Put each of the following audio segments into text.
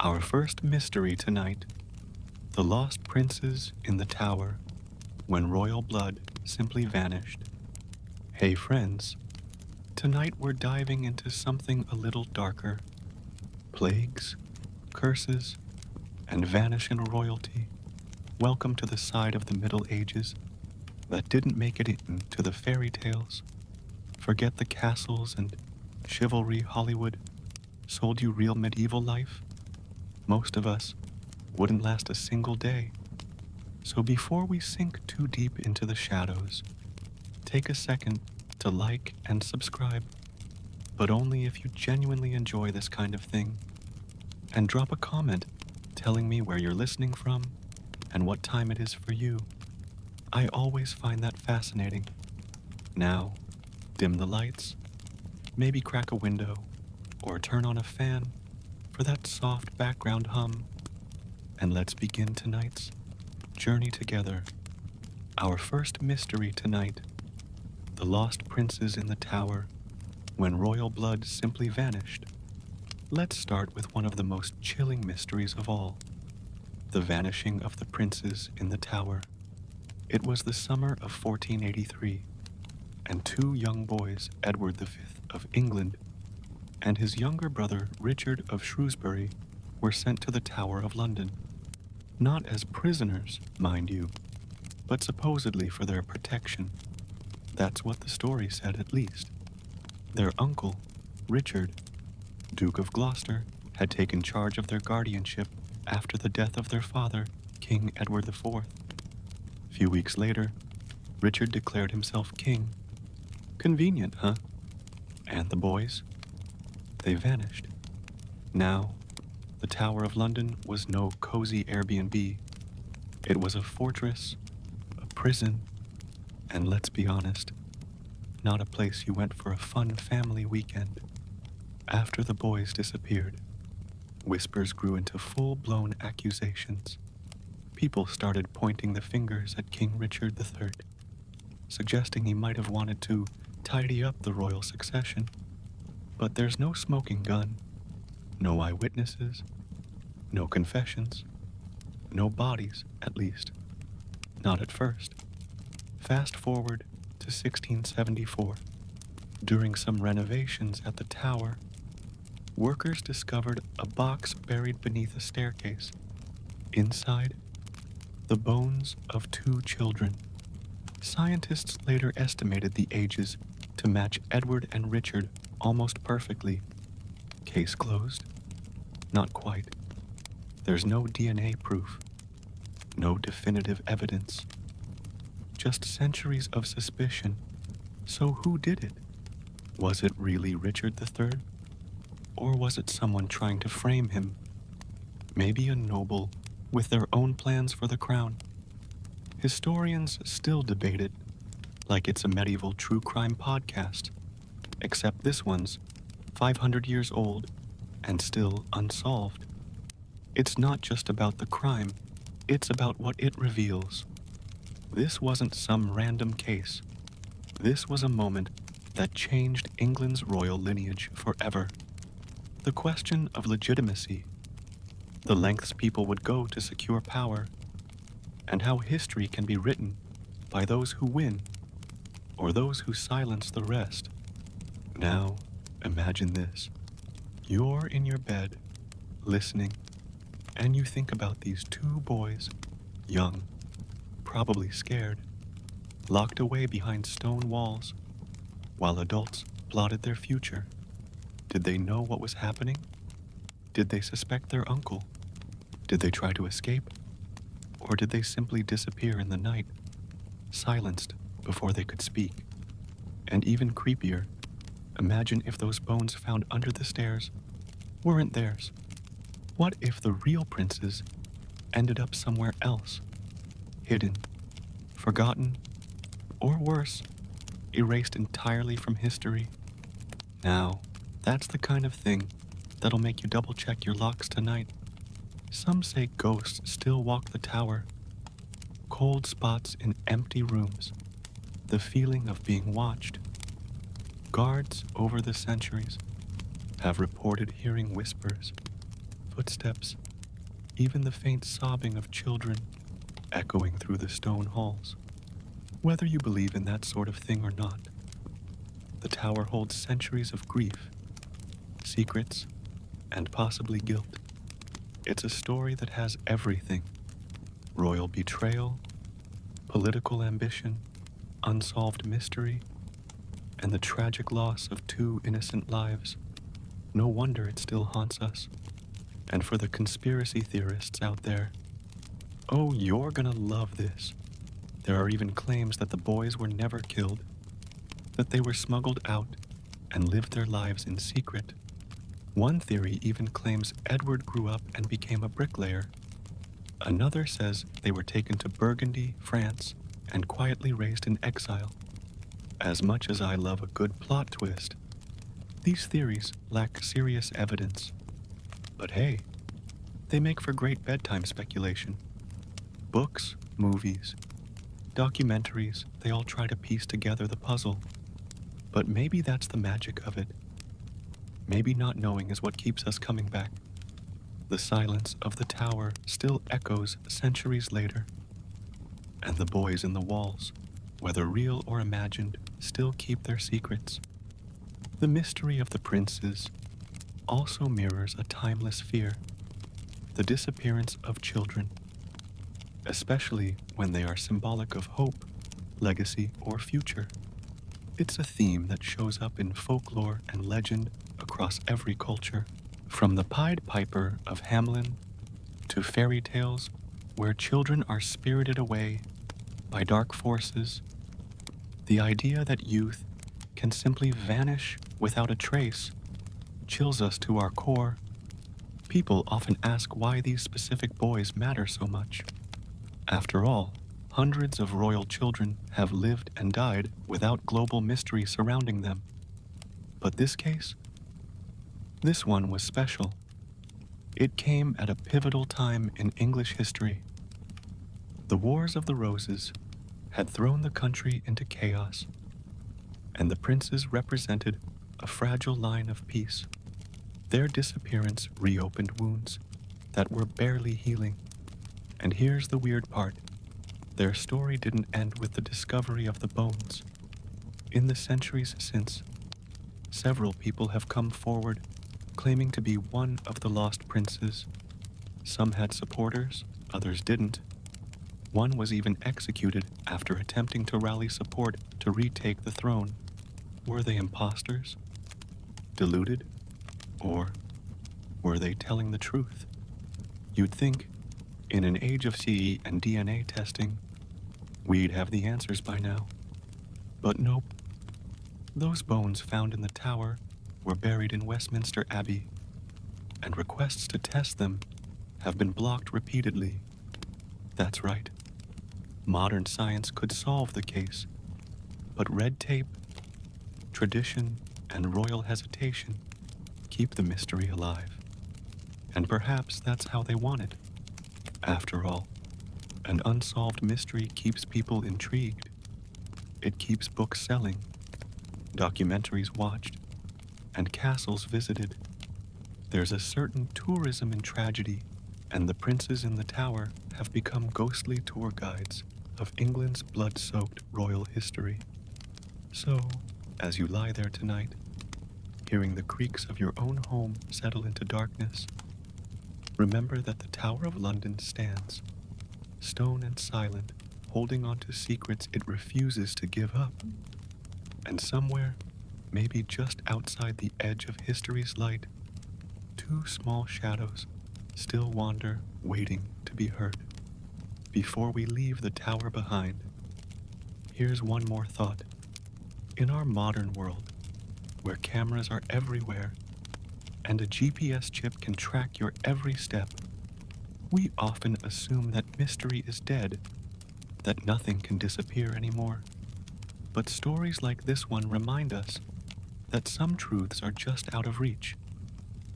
Our first mystery tonight, the lost princes in the tower, when royal blood simply vanished. Hey friends, tonight we're diving into something a little darker. Plagues, curses, and vanishing royalty. Welcome to the side of the Middle Ages that didn't make it into the fairy tales. Forget the castles and chivalry Hollywood sold you real medieval life. Most of us wouldn't last a single day. So before we sink too deep into the shadows, take a second to like and subscribe, but only if you genuinely enjoy this kind of thing. And drop a comment telling me where you're listening from and what time it is for you. I always find that fascinating. Now, dim the lights, maybe crack a window, or turn on a fan for that soft background hum. And let's begin tonight's journey together. Our first mystery tonight, the lost princes in the tower, when royal blood simply vanished. Let's start with one of the most chilling mysteries of all, the vanishing of the princes in the tower. It was the summer of 1483, and two young boys, Edward V of England and his younger brother Richard of Shrewsbury, were sent to the Tower of London. Not as prisoners, mind you, but supposedly for their protection. That's what the story said, at least. Their uncle, Richard, Duke of Gloucester, had taken charge of their guardianship after the death of their father, King Edward IV. A few weeks later, Richard declared himself king. Convenient, huh? And the boys? They vanished. Now, the Tower of London was no cozy Airbnb. It was a fortress, a prison, and let's be honest, not a place you went for a fun family weekend. After the boys disappeared, whispers grew into full-blown accusations. People started pointing the fingers at King Richard III, suggesting he might have wanted to tidy up the royal succession. But there's no smoking gun, no eyewitnesses, no confessions, no bodies, at least. Not at first. Fast forward to 1674. During some renovations at the tower, workers discovered a box buried beneath a staircase. Inside, the bones of two children. Scientists later estimated the ages to match Edward and Richard almost perfectly. Case closed? Not quite. There's no DNA proof, no definitive evidence, just centuries of suspicion. So who did it? Was it really Richard III? Or was it someone trying to frame him? Maybe a noble with their own plans for the crown. Historians still debate it, like it's a medieval true crime podcast, except this one's 500 years old and still unsolved. It's not just about the crime, it's about what it reveals. This wasn't some random case. This was a moment that changed England's royal lineage forever. The question of legitimacy, the lengths people would go to secure power, and how history can be written by those who win or those who silence the rest. Now, imagine this. You're in your bed, listening, and you think about these two boys, young, probably scared, locked away behind stone walls, while adults plotted their future. Did they know what was happening? Did they suspect their uncle? Did they try to escape? Or did they simply disappear in the night, silenced before they could speak? And even creepier, imagine if those bones found under the stairs weren't theirs. What if the real princes ended up somewhere else, hidden, forgotten, or worse, erased entirely from history? Now, that's the kind of thing that'll make you double-check your locks tonight. Some say ghosts still walk the tower. Cold spots in empty rooms. The feeling of being watched. Guards over the centuries have reported hearing whispers, footsteps, even the faint sobbing of children echoing through the stone halls. Whether you believe in that sort of thing or not, the tower holds centuries of grief, secrets, and possibly guilt. It's a story that has everything: royal betrayal, political ambition, unsolved mystery, and the tragic loss of two innocent lives. No wonder it still haunts us. And for the conspiracy theorists out there, oh, you're gonna love this. There are even claims that the boys were never killed, that they were smuggled out and lived their lives in secret. One theory even claims Edward grew up and became a bricklayer. Another says they were taken to Burgundy, France, and quietly raised in exile. As much as I love a good plot twist, these theories lack serious evidence. But hey, they make for great bedtime speculation. Books, movies, documentaries, they all try to piece together the puzzle. But maybe that's the magic of it. Maybe not knowing is what keeps us coming back. The silence of the tower still echoes centuries later. And the boys in the walls, whether real or imagined, still keep their secrets. The mystery of the princes also mirrors a timeless fear: the disappearance of children, especially when they are symbolic of hope, legacy, or future. It's a theme that shows up in folklore and legend across every culture, from the Pied Piper of Hamelin to fairy tales where children are spirited away by dark forces. The idea that youth can simply vanish without a trace chills us to our core. People often ask why these specific boys matter so much. After all, hundreds of royal children have lived and died without global mystery surrounding them. But this case? This one was special. It came at a pivotal time in English history. The Wars of the Roses had thrown the country into chaos, and the princes represented a fragile line of peace. Their disappearance reopened wounds that were barely healing. And here's the weird part: their story didn't end with the discovery of the bones. In the centuries since, several people have come forward claiming to be one of the lost princes. Some had supporters, others didn't. One was even executed after attempting to rally support to retake the throne. Were they imposters? Deluded? Or were they telling the truth? You'd think, in an age of CE and DNA testing, we'd have the answers by now. But nope. Those bones found in the tower were buried in Westminster Abbey, and requests to test them have been blocked repeatedly. That's right. Modern science could solve the case, but red tape, tradition, and royal hesitation keep the mystery alive. And perhaps that's how they want it. After all, an unsolved mystery keeps people intrigued. It keeps books selling, documentaries watched, and castles visited. There's a certain tourism in tragedy, and the princes in the tower have become ghostly tour guides of England's blood-soaked royal history. So, as you lie there tonight, hearing the creaks of your own home settle into darkness, remember that the Tower of London stands, stone and silent, holding on to secrets it refuses to give up. And somewhere, maybe just outside the edge of history's light, two small shadows still wander, waiting to be heard. Before we leave the tower behind, here's one more thought. In our modern world, where cameras are everywhere and a GPS chip can track your every step, we often assume that mystery is dead, that nothing can disappear anymore. But stories like this one remind us that some truths are just out of reach,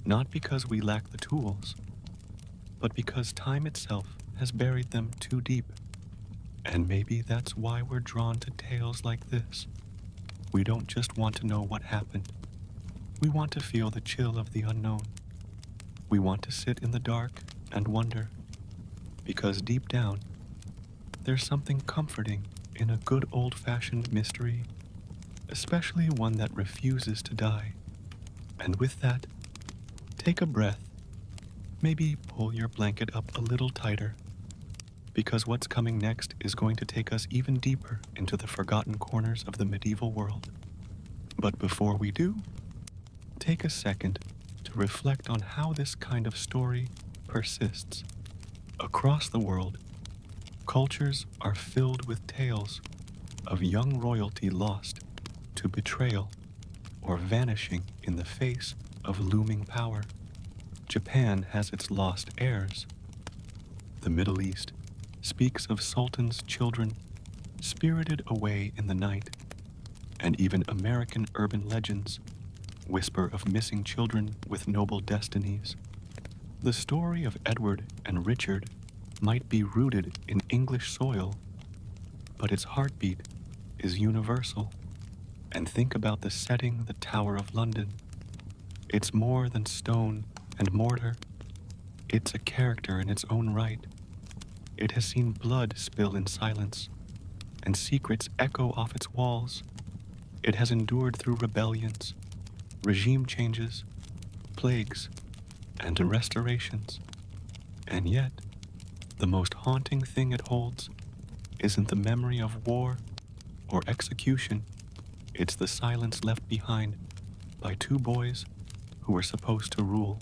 not because we lack the tools, but because time itself has buried them too deep. And maybe that's why we're drawn to tales like this. We don't just want to know what happened. We want to feel the chill of the unknown. We want to sit in the dark and wonder, because deep down, there's something comforting in a good old-fashioned mystery, especially one that refuses to die. And with that, take a breath. Maybe pull your blanket up a little tighter, because what's coming next is going to take us even deeper into the forgotten corners of the medieval world. But before we do, take a second to reflect on how this kind of story persists. Across the world, cultures are filled with tales of young royalty lost to betrayal or vanishing in the face of looming power. Japan has its lost heirs. The Middle East speaks of sultans' children spirited away in the night, and even American urban legends whisper of missing children with noble destinies. The story of Edward and Richard might be rooted in English soil, but its heartbeat is universal. And think about the setting, the Tower of London. It's more than stone and mortar. It's a character in its own right. It has seen blood spill in silence, and secrets echo off its walls. It has endured through rebellions, regime changes, plagues, and restorations. And yet, the most haunting thing it holds isn't the memory of war or execution. It's the silence left behind by two boys who were supposed to rule.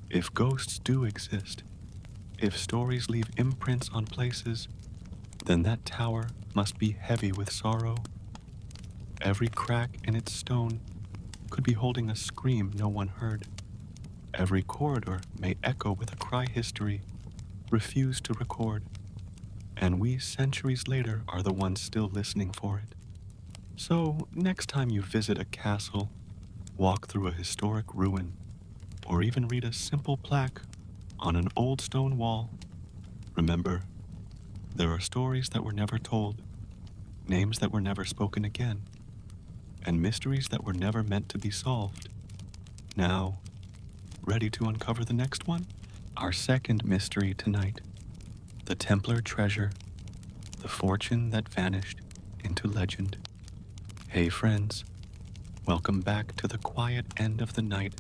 If ghosts do exist, if stories leave imprints on places, then that tower must be heavy with sorrow. Every crack in its stone could be holding a scream no one heard. Every corridor may echo with a cry history refused to record, and we centuries later are the ones still listening for it. So, next time you visit a castle, walk through a historic ruin, or even read a simple plaque on an old stone wall, remember, there are stories that were never told, names that were never spoken again, and mysteries that were never meant to be solved. Now, ready to uncover the next one? Our second mystery tonight, the Templar treasure, the fortune that vanished into legend. Hey friends, welcome back to the quiet end of the night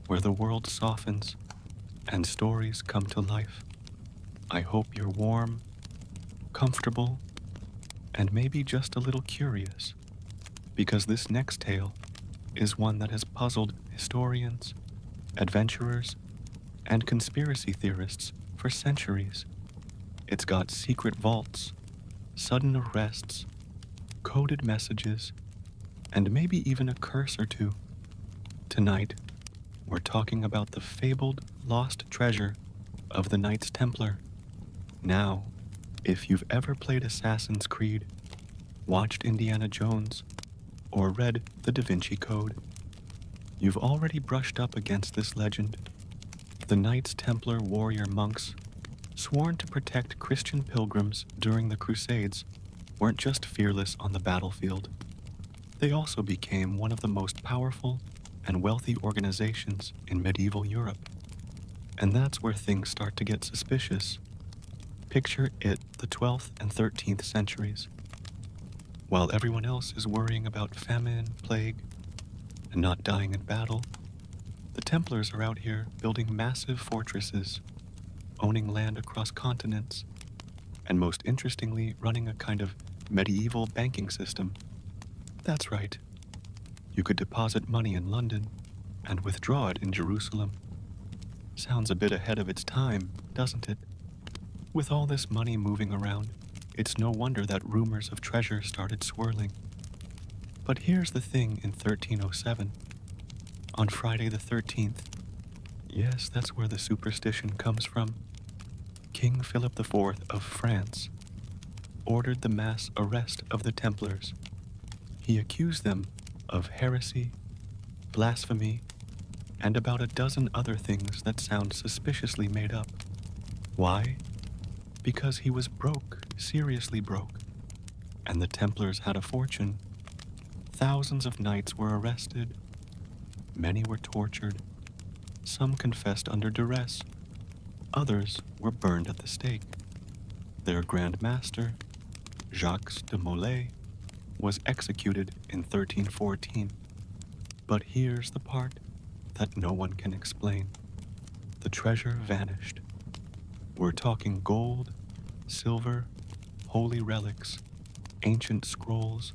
where the world softens and stories come to life. I hope you're warm, comfortable, and maybe just a little curious, because this next tale is one that has puzzled historians, adventurers, and conspiracy theorists for centuries. It's got secret vaults, sudden arrests, coded messages, and maybe even a curse or two. Tonight, we're talking about the fabled lost treasure of the Knights Templar. Now, if you've ever played Assassin's Creed, watched Indiana Jones, or read the Da Vinci Code, you've already brushed up against this legend. The Knights Templar warrior monks, sworn to protect Christian pilgrims during the Crusades, weren't just fearless on the battlefield. They also became one of the most powerful and wealthy organizations in medieval Europe. And that's where things start to get suspicious. Picture it the 12th and 13th centuries. While everyone else is worrying about famine, plague, and not dying in battle, the Templars are out here building massive fortresses, owning land across continents, and most interestingly, running a kind of medieval banking system. That's right. You could deposit money in London and withdraw it in Jerusalem. Sounds a bit ahead of its time, doesn't it? With all this money moving around, it's no wonder that rumors of treasure started swirling. But here's the thing in 1307. On Friday the 13th, yes, that's where the superstition comes from, King Philip IV of France ordered the mass arrest of the Templars. He accused them of heresy, blasphemy, and about a dozen other things that sound suspiciously made up. Why? Because he was broke, seriously broke, and the Templars had a fortune. Thousands of knights were arrested, many were tortured, Some confessed under duress, others were burned at the stake. Their Grand Master, Jacques de Molay, was executed in 1314. But here's the part that no one can explain. The treasure vanished. We're talking gold, silver, holy relics, ancient scrolls,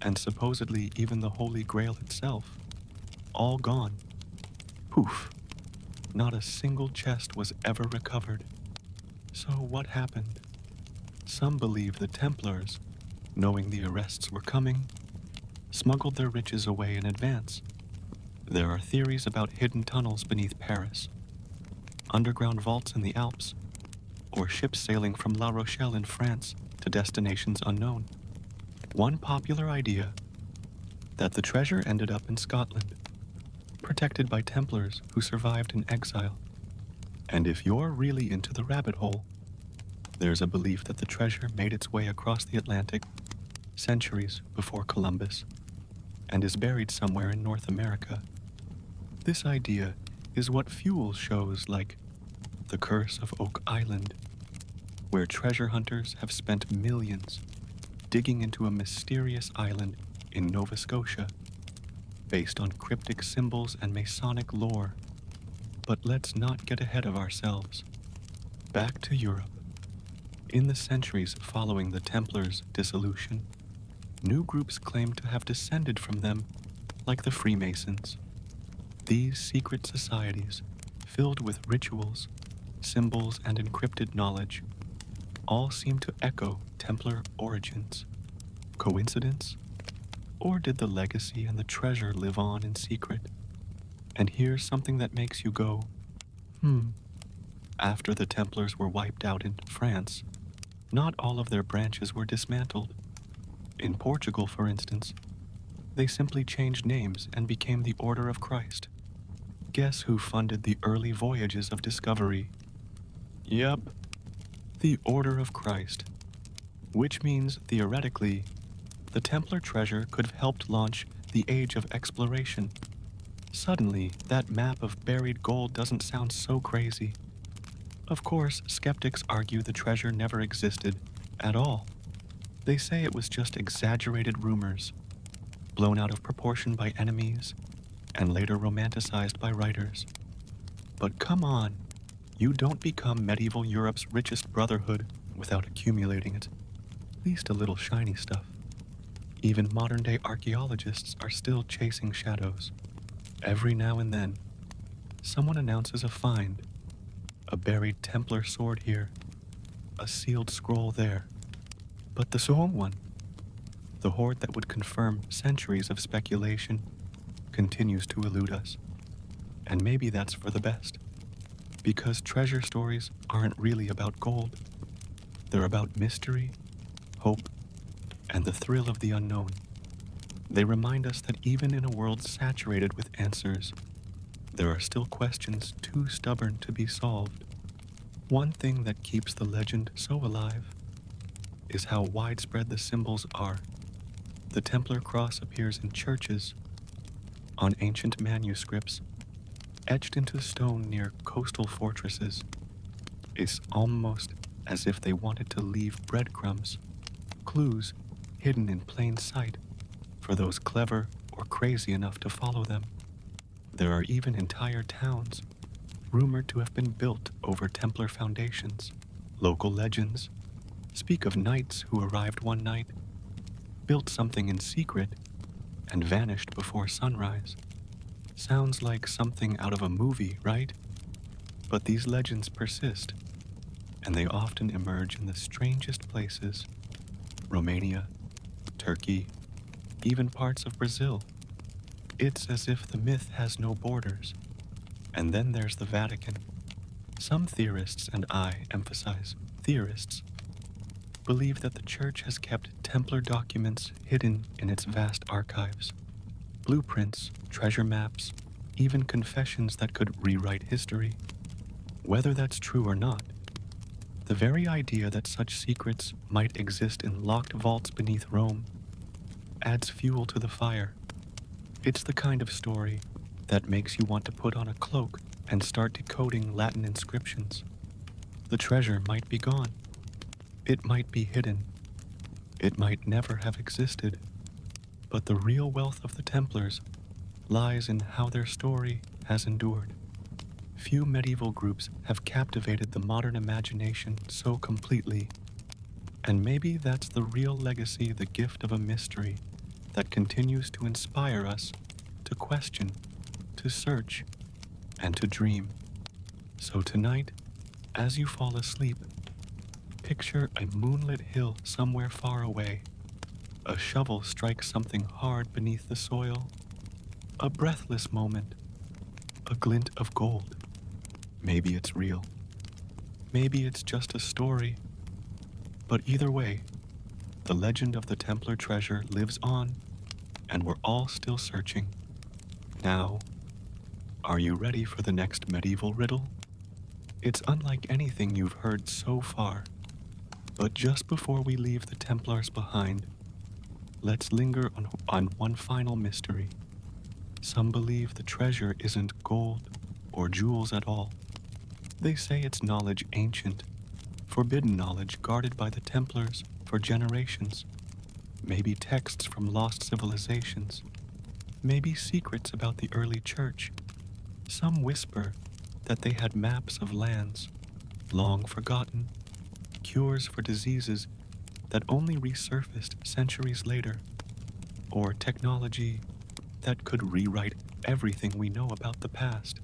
and supposedly even the Holy Grail itself. All gone. Poof. Not a single chest was ever recovered. So what happened? Some believe the Templars, knowing the arrests were coming, smuggled their riches away in advance. There are theories about hidden tunnels beneath Paris, underground vaults in the Alps, or ships sailing from La Rochelle in France to destinations unknown. One popular idea, that the treasure ended up in Scotland, protected by Templars who survived in exile. And if you're really into the rabbit hole, there's a belief that the treasure made its way across the Atlantic centuries before Columbus and is buried somewhere in North America. This idea is what fuels shows like The Curse of Oak Island, where treasure hunters have spent millions digging into a mysterious island in Nova Scotia, based on cryptic symbols and Masonic lore. But let's not get ahead of ourselves. Back to Europe. In the centuries following the Templars' dissolution, new groups claimed to have descended from them, like the Freemasons. These secret societies, filled with rituals, symbols, and encrypted knowledge, all seem to echo Templar origins. Coincidence? Or did the legacy and the treasure live on in secret? And here's something that makes you go, After the Templars were wiped out in France, not all of their branches were dismantled. In Portugal, for instance, they simply changed names and became the Order of Christ. Guess who funded the early voyages of discovery? Yep, the Order of Christ. Which means, theoretically, the Templar treasure could have helped launch the Age of Exploration. Suddenly, that map of buried gold doesn't sound so crazy. Of course, skeptics argue the treasure never existed at all. They say it was just exaggerated rumors, blown out of proportion by enemies, and later romanticized by writers. But come on, you don't become medieval Europe's richest brotherhood without accumulating it. At least a little shiny stuff. Even modern-day archaeologists are still chasing shadows. Every now and then, someone announces a find. A buried Templar sword here, a sealed scroll there. But the sole one, the hoard that would confirm centuries of speculation, continues to elude us. And maybe that's for the best, because treasure stories aren't really about gold. They're about mystery, hope, and the thrill of the unknown. They remind us that even in a world saturated with answers, there are still questions too stubborn to be solved. One thing that keeps the legend so alive is how widespread the symbols are. The Templar cross appears in churches, on ancient manuscripts, etched into stone near coastal fortresses. It's almost as if they wanted to leave breadcrumbs, clues hidden in plain sight for those clever or crazy enough to follow them. There are even entire towns rumored to have been built over Templar foundations. Local legends speak of knights who arrived one night, built something in secret, and vanished before sunrise. Sounds like something out of a movie, right? But these legends persist, and they often emerge in the strangest places. Romania, Turkey, even parts of Brazil. It's as if the myth has no borders. And then there's the Vatican. Some theorists, and I emphasize theorists, believe that the Church has kept Templar documents hidden in its vast archives. Blueprints, treasure maps, even confessions that could rewrite history. Whether that's true or not, the very idea that such secrets might exist in locked vaults beneath Rome adds fuel to the fire. It's the kind of story that makes you want to put on a cloak and start decoding Latin inscriptions. The treasure might be gone. It might be hidden. It might never have existed. But the real wealth of the Templars lies in how their story has endured. Few medieval groups have captivated the modern imagination so completely, and maybe that's the real legacy, the gift of a mystery that continues to inspire us to question, to search, and to dream. So tonight, as you fall asleep, picture a moonlit hill somewhere far away. A shovel strikes something hard beneath the soil. A breathless moment. A glint of gold. Maybe it's real. Maybe it's just a story. But either way, the legend of the Templar treasure lives on, and we're all still searching. Now, are you ready for the next medieval riddle? It's unlike anything you've heard so far. But just before we leave the Templars behind, let's linger on one final mystery. Some believe the treasure isn't gold or jewels at all. They say it's knowledge ancient, forbidden knowledge guarded by the Templars for generations. Maybe texts from lost civilizations. Maybe secrets about the early church. Some whisper that they had maps of lands, long forgotten, cures for diseases that only resurfaced centuries later, or technology that could rewrite everything we know about the past.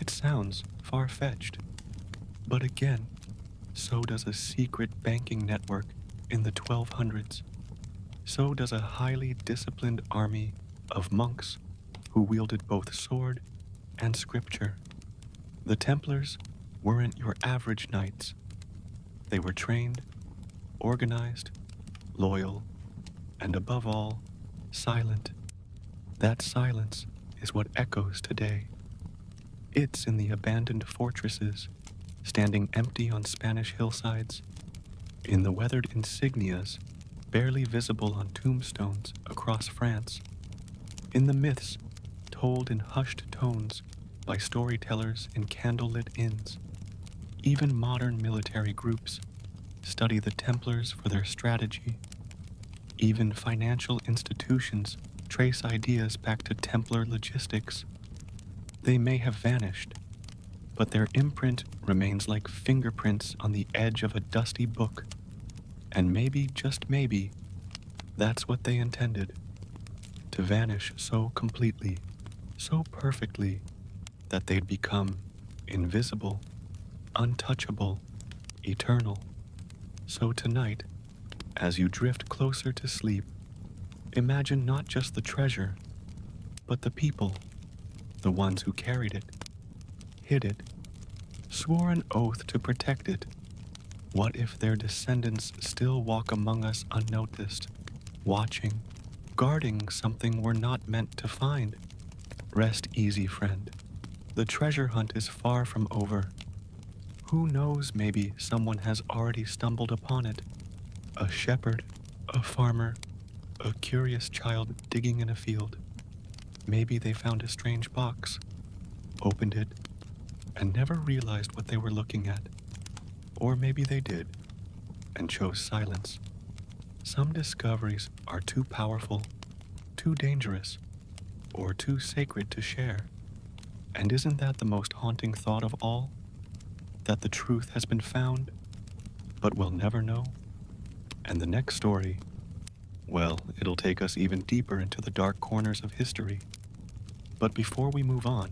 It sounds far-fetched, but again, so does a secret banking network in the 1200s. So does a highly disciplined army of monks who wielded both sword and scripture. The Templars weren't your average knights. They were trained, organized, loyal, and above all, silent. That silence is what echoes today. It's in the abandoned fortresses, standing empty on Spanish hillsides, in the weathered insignias barely visible on tombstones across France, in the myths told in hushed tones by storytellers in candlelit inns. Even modern military groups study the Templars for their strategy. Even financial institutions trace ideas back to Templar logistics. They may have vanished, but their imprint remains like fingerprints on the edge of a dusty book. And maybe, just maybe, that's what they intended. To vanish so completely, so perfectly, that they'd become invisible, untouchable, eternal. So tonight, as you drift closer to sleep, imagine not just the treasure, but the people, the ones who carried it, hid it, swore an oath to protect it. What if their descendants still walk among us unnoticed, watching, guarding something we're not meant to find? Rest easy, friend. The treasure hunt is far from over. Who knows, maybe someone has already stumbled upon it. A shepherd, a farmer, a curious child digging in a field. Maybe they found a strange box, opened it, and never realized what they were looking at. Or maybe they did, and chose silence. Some discoveries are too powerful, too dangerous, or too sacred to share. And isn't that the most haunting thought of all? That the truth has been found, but we'll never know? And the next story, well, it'll take us even deeper into the dark corners of history. But before we move on,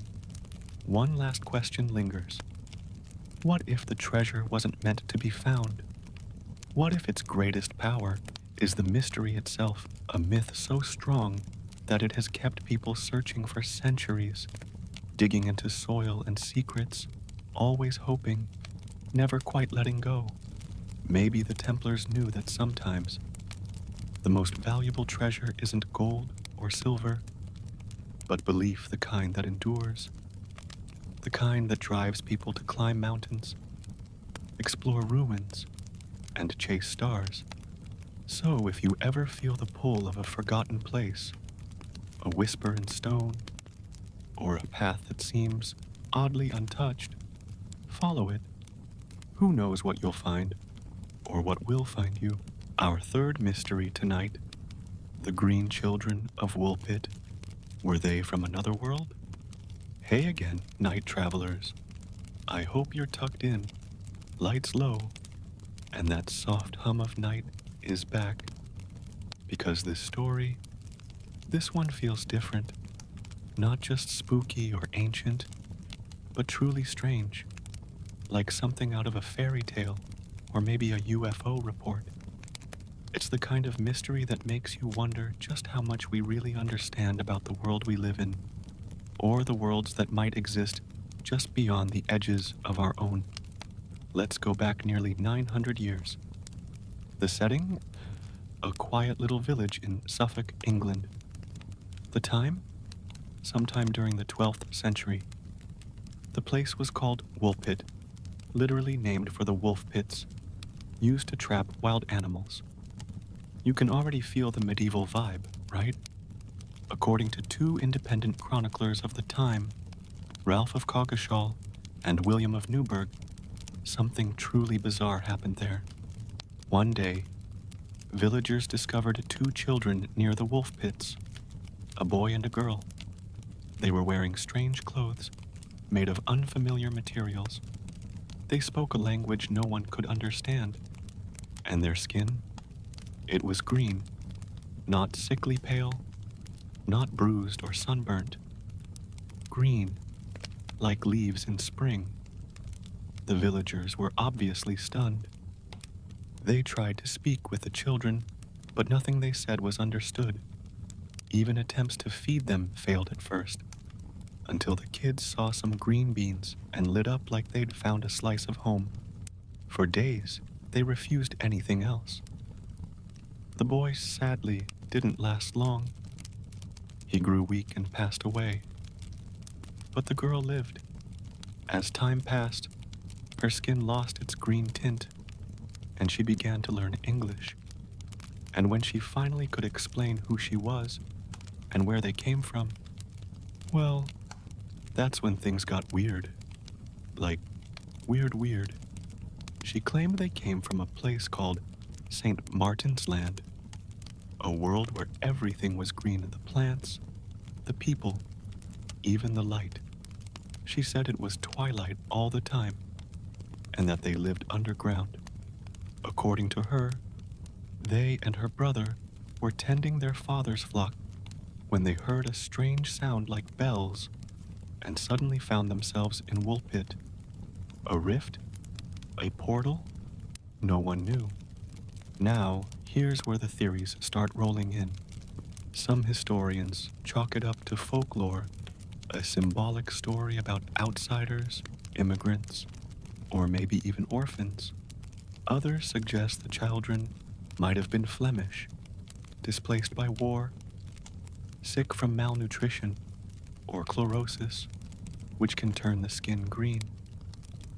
one last question lingers. What if the treasure wasn't meant to be found? What if its greatest power is the mystery itself, a myth so strong that it has kept people searching for centuries, digging into soil and secrets, always hoping, never quite letting go? Maybe the Templars knew that sometimes the most valuable treasure isn't gold or silver, but belief, the kind that endures, the kind that drives people to climb mountains, explore ruins, and chase stars. So if you ever feel the pull of a forgotten place, a whisper in stone, or a path that seems oddly untouched, follow it. Who knows what you'll find, or what will find you. Our third mystery tonight, the green children of Woolpit. Were they from another world? Hey again, night travelers. I hope you're tucked in, lights low, and that soft hum of night is back. Because this one feels different. Not just spooky or ancient, but truly strange. Like something out of a fairy tale, or maybe a UFO report. It's the kind of mystery that makes you wonder just how much we really understand about the world we live in, or the worlds that might exist just beyond the edges of our own. Let's go back nearly 900 years. The setting? A quiet little village in Suffolk, England. The time? Sometime during the 12th century. The place was called Woolpit, literally named for the wolf pits, used to trap wild animals. You can already feel the medieval vibe, right? According to two independent chroniclers of the time, Ralph of Coggeshall and William of Newburgh, something truly bizarre happened there. One day, villagers discovered two children near the wolf pits, a boy and a girl. They were wearing strange clothes, made of unfamiliar materials. They spoke a language no one could understand, and their skin, it was green, not sickly pale, not bruised or sunburnt. Green, like leaves in spring. The villagers were obviously stunned. They tried to speak with the children, but nothing they said was understood. Even attempts to feed them failed at first, until the kids saw some green beans and lit up like they'd found a slice of home. For days, they refused anything else. The boy, sadly, didn't last long. He grew weak and passed away. But the girl lived. As time passed, her skin lost its green tint, and she began to learn English. And when she finally could explain who she was and where they came from, well, that's when things got weird. Like, weird. She claimed they came from a place called St. Martin's Land, a world where everything was green, the plants, the people, even the light. She said it was twilight all the time, and that they lived underground. According to her, they and her brother were tending their father's flock when they heard a strange sound like bells and suddenly found themselves in Woolpit. A rift? A portal? No one knew. Now, here's where the theories start rolling in. Some historians chalk it up to folklore, a symbolic story about outsiders, immigrants, or maybe even orphans. Others suggest the children might have been Flemish, displaced by war, sick from malnutrition, or chlorosis, which can turn the skin green.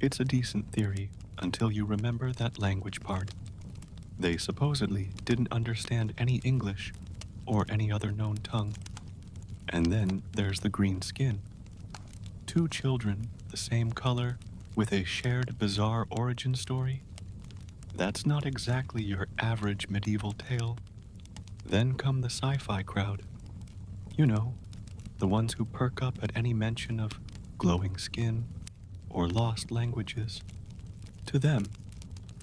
It's a decent theory until you remember that language part. They supposedly didn't understand any English or any other known tongue. And then there's the green skin. Two children, the same color, with a shared bizarre origin story. That's not exactly your average medieval tale. Then come the sci-fi crowd. You know, the ones who perk up at any mention of glowing skin or lost languages. To them,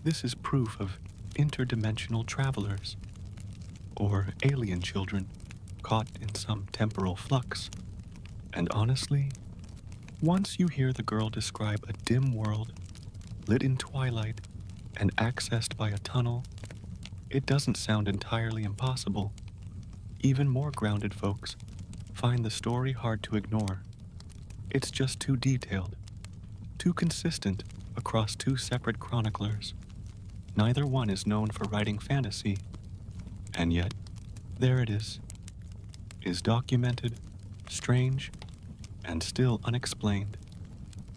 this is proof of interdimensional travelers, or alien children caught in some temporal flux. And honestly, once you hear the girl describe a dim world, lit in twilight and accessed by a tunnel, it doesn't sound entirely impossible. Even more grounded folks find the story hard to ignore. It's just too detailed, too consistent across two separate chroniclers. Neither one is known for writing fantasy, and yet, there it is documented, strange, and still unexplained.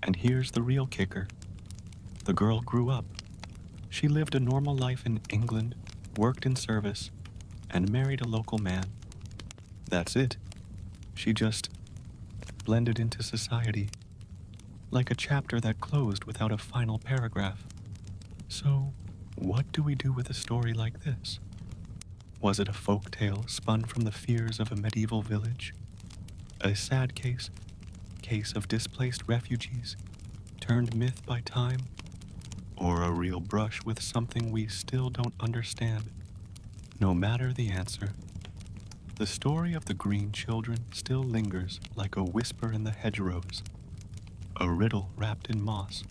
And here's the real kicker. The girl grew up. She lived a normal life in England, worked in service, and married a local man. That's it. She just blended into society, like a chapter that closed without a final paragraph. So, what do we do with a story like this? Was it a folk tale spun from the fears of a medieval village? A sad case of displaced refugees, turned myth by time? Or a real brush with something we still don't understand? No matter the answer, the story of the green children still lingers like a whisper in the hedgerows, a riddle wrapped in moss.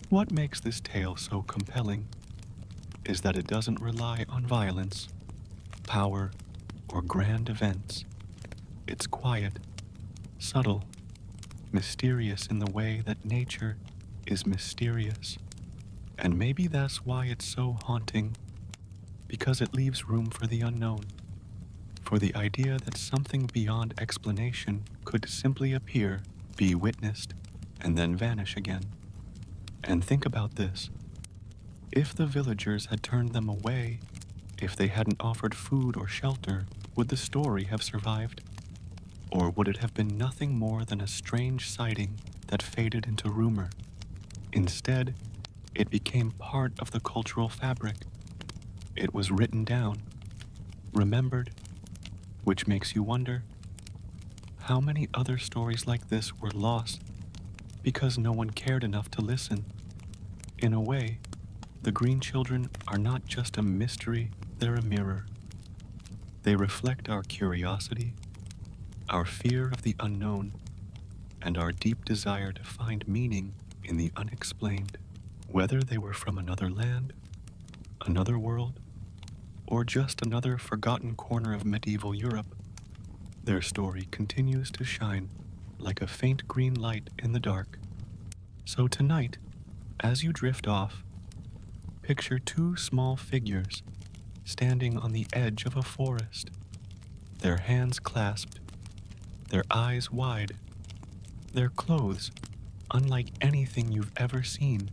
What makes this tale so compelling is that it doesn't rely on violence, power, or grand events. It's quiet, subtle, mysterious in the way that nature is mysterious. And maybe that's why it's so haunting, because it leaves room for the unknown, for the idea that something beyond explanation could simply appear, be witnessed, and then vanish again. And think about this. If the villagers had turned them away, if they hadn't offered food or shelter, would the story have survived? Or would it have been nothing more than a strange sighting that faded into rumor? Instead, it became part of the cultural fabric. It was written down, remembered, which makes you wonder, how many other stories like this were lost because no one cared enough to listen? In a way, the green children are not just a mystery, they're a mirror. They reflect our curiosity, our fear of the unknown, and our deep desire to find meaning in the unexplained. Whether they were from another land, another world, or just another forgotten corner of medieval Europe, their story continues to shine like a faint green light in the dark. So tonight, as you drift off, picture two small figures standing on the edge of a forest, their hands clasped, their eyes wide, their clothes unlike anything you've ever seen,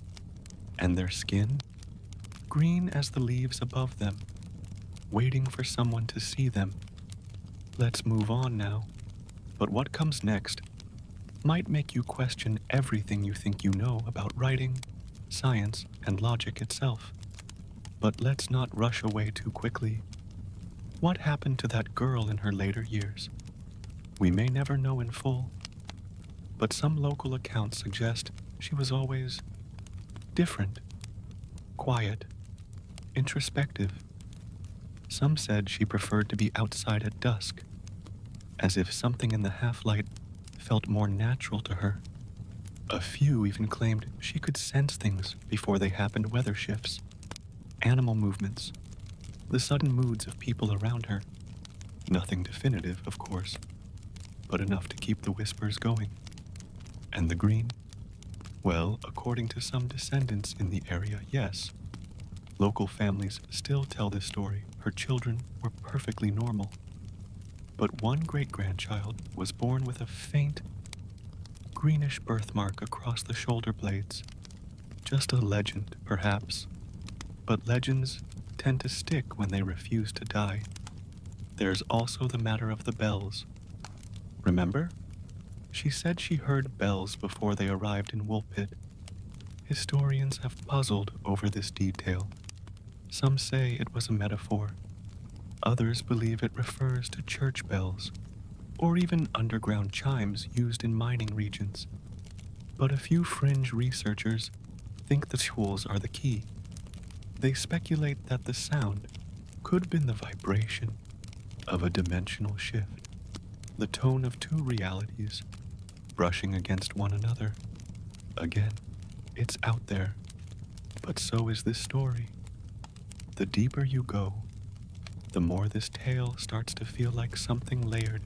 and their skin green as the leaves above them, waiting for someone to see them. Let's move on now. But what comes next might make you question everything you think you know about writing, science, and logic itself. But let's not rush away too quickly. What happened to that girl in her later years? We may never know in full, but some local accounts suggest she was always different, quiet, introspective. Some said she preferred to be outside at dusk, as if something in the half-light felt more natural to her. A few even claimed she could sense things before they happened: weather shifts, animal movements, the sudden moods of people around her. Nothing definitive, of course, but enough to keep the whispers going. And the green? Well, according to some descendants in the area, yes. Local families still tell this story. Her children were perfectly normal. But one great-grandchild was born with a faint, greenish birthmark across the shoulder blades. Just a legend, perhaps. But legends tend to stick when they refuse to die. There's also the matter of the bells. Remember? She said she heard bells before they arrived in Woolpit. Historians have puzzled over this detail. Some say it was a metaphor. Others believe it refers to church bells, or even underground chimes used in mining regions. But a few fringe researchers think the tools are the key. They speculate that the sound could have been the vibration of a dimensional shift, the tone of two realities brushing against one another. Again, it's out there, but so is this story. The deeper you go, the more this tale starts to feel like something layered,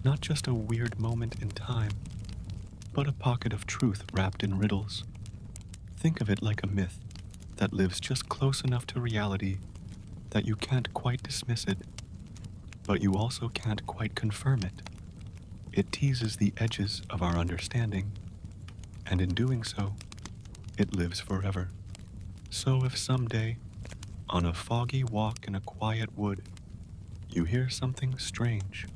not just a weird moment in time, but a pocket of truth wrapped in riddles. Think of it like a myth that lives just close enough to reality that you can't quite dismiss it, but you also can't quite confirm it. It teases the edges of our understanding, and in doing so, it lives forever. So if someday, on a foggy walk in a quiet wood, you hear something strange,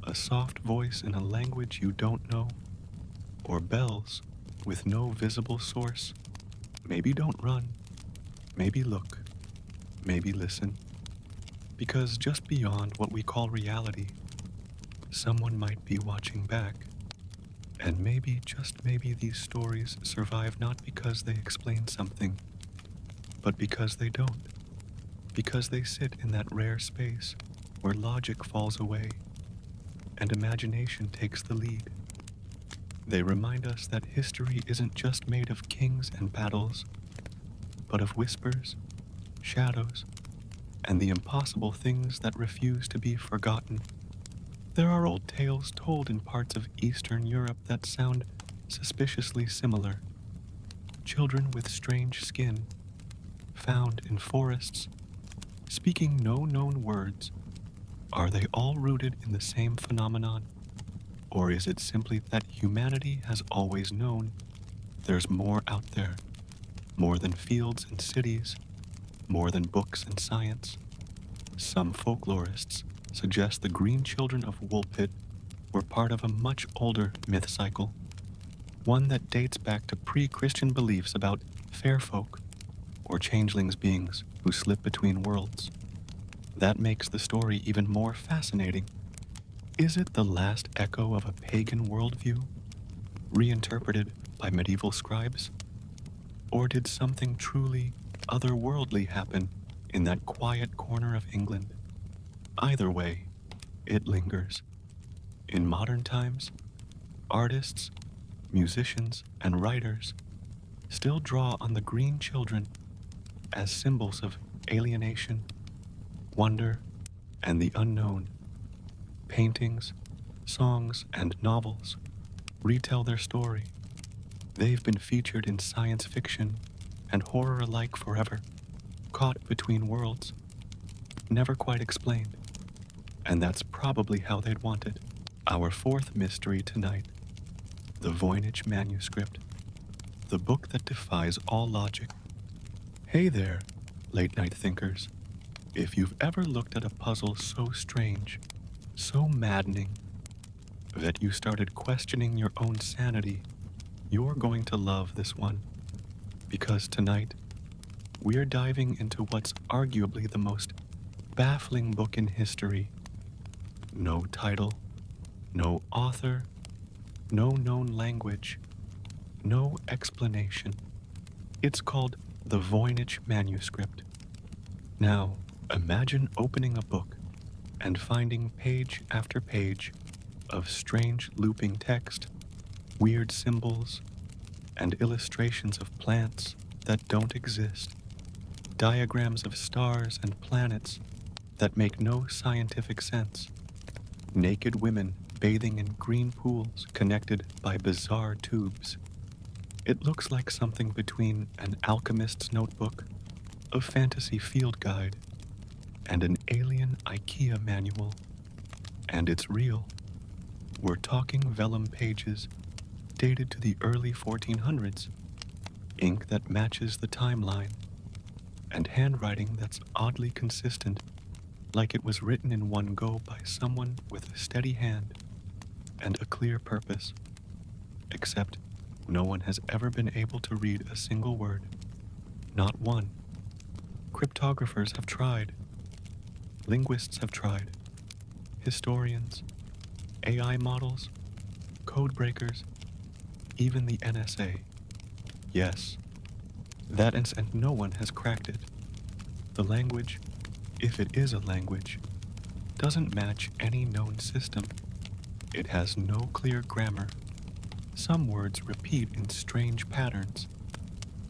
a soft voice in a language you don't know, or bells with no visible source, maybe don't run, maybe look, maybe listen. Because just beyond what we call reality, someone might be watching back. And maybe, just maybe, these stories survive not because they explain something, but because they don't. Because they sit in that rare space where logic falls away and imagination takes the lead. They remind us that history isn't just made of kings and battles, but of whispers, shadows, and the impossible things that refuse to be forgotten. There are old tales told in parts of Eastern Europe that sound suspiciously similar. Children with strange skin, found in forests, speaking no known words. Are they all rooted in the same phenomenon? Or is it simply that humanity has always known there's more out there, more than fields and cities, more than books and science? Some folklorists suggest the green children of Woolpit were part of a much older myth cycle, one that dates back to pre-Christian beliefs about fair folk, or changelings beings who slip between worlds. That makes the story even more fascinating. Is it the last echo of a pagan worldview, reinterpreted by medieval scribes? Or did something truly otherworldly happen in that quiet corner of England? Either way, it lingers. In modern times, artists, musicians, and writers still draw on the green children as symbols of alienation, wonder, and the unknown. Paintings, songs, and novels retell their story. They've been featured in science fiction and horror alike forever, caught between worlds, never quite explained. And that's probably how they'd want it. Our fourth mystery tonight, the Voynich manuscript, the book that defies all logic. Hey there, late-night thinkers. If you've ever looked at a puzzle so strange, so maddening, that you started questioning your own sanity, you're going to love this one. Because tonight, we're diving into what's arguably the most baffling book in history. No title, no author, no known language, no explanation. It's called the Voynich manuscript. Now, imagine opening a book and finding page after page of strange looping text, weird symbols, and illustrations of plants that don't exist, diagrams of stars and planets that make no scientific sense, naked women bathing in green pools connected by bizarre tubes. It looks like something between an alchemist's notebook, a fantasy field guide, and an alien IKEA manual. And it's real. We're talking vellum pages dated to the early 1400s, ink that matches the timeline, and handwriting that's oddly consistent, like it was written in one go by someone with a steady hand and a clear purpose. Except no one has ever been able to read a single word. Not one. Cryptographers have tried. Linguists have tried. Historians, AI models, code breakers, even the NSA. Yes, that and no one has cracked it. The language, if it is a language, doesn't match any known system. It has no clear grammar. Some words repeat in strange patterns,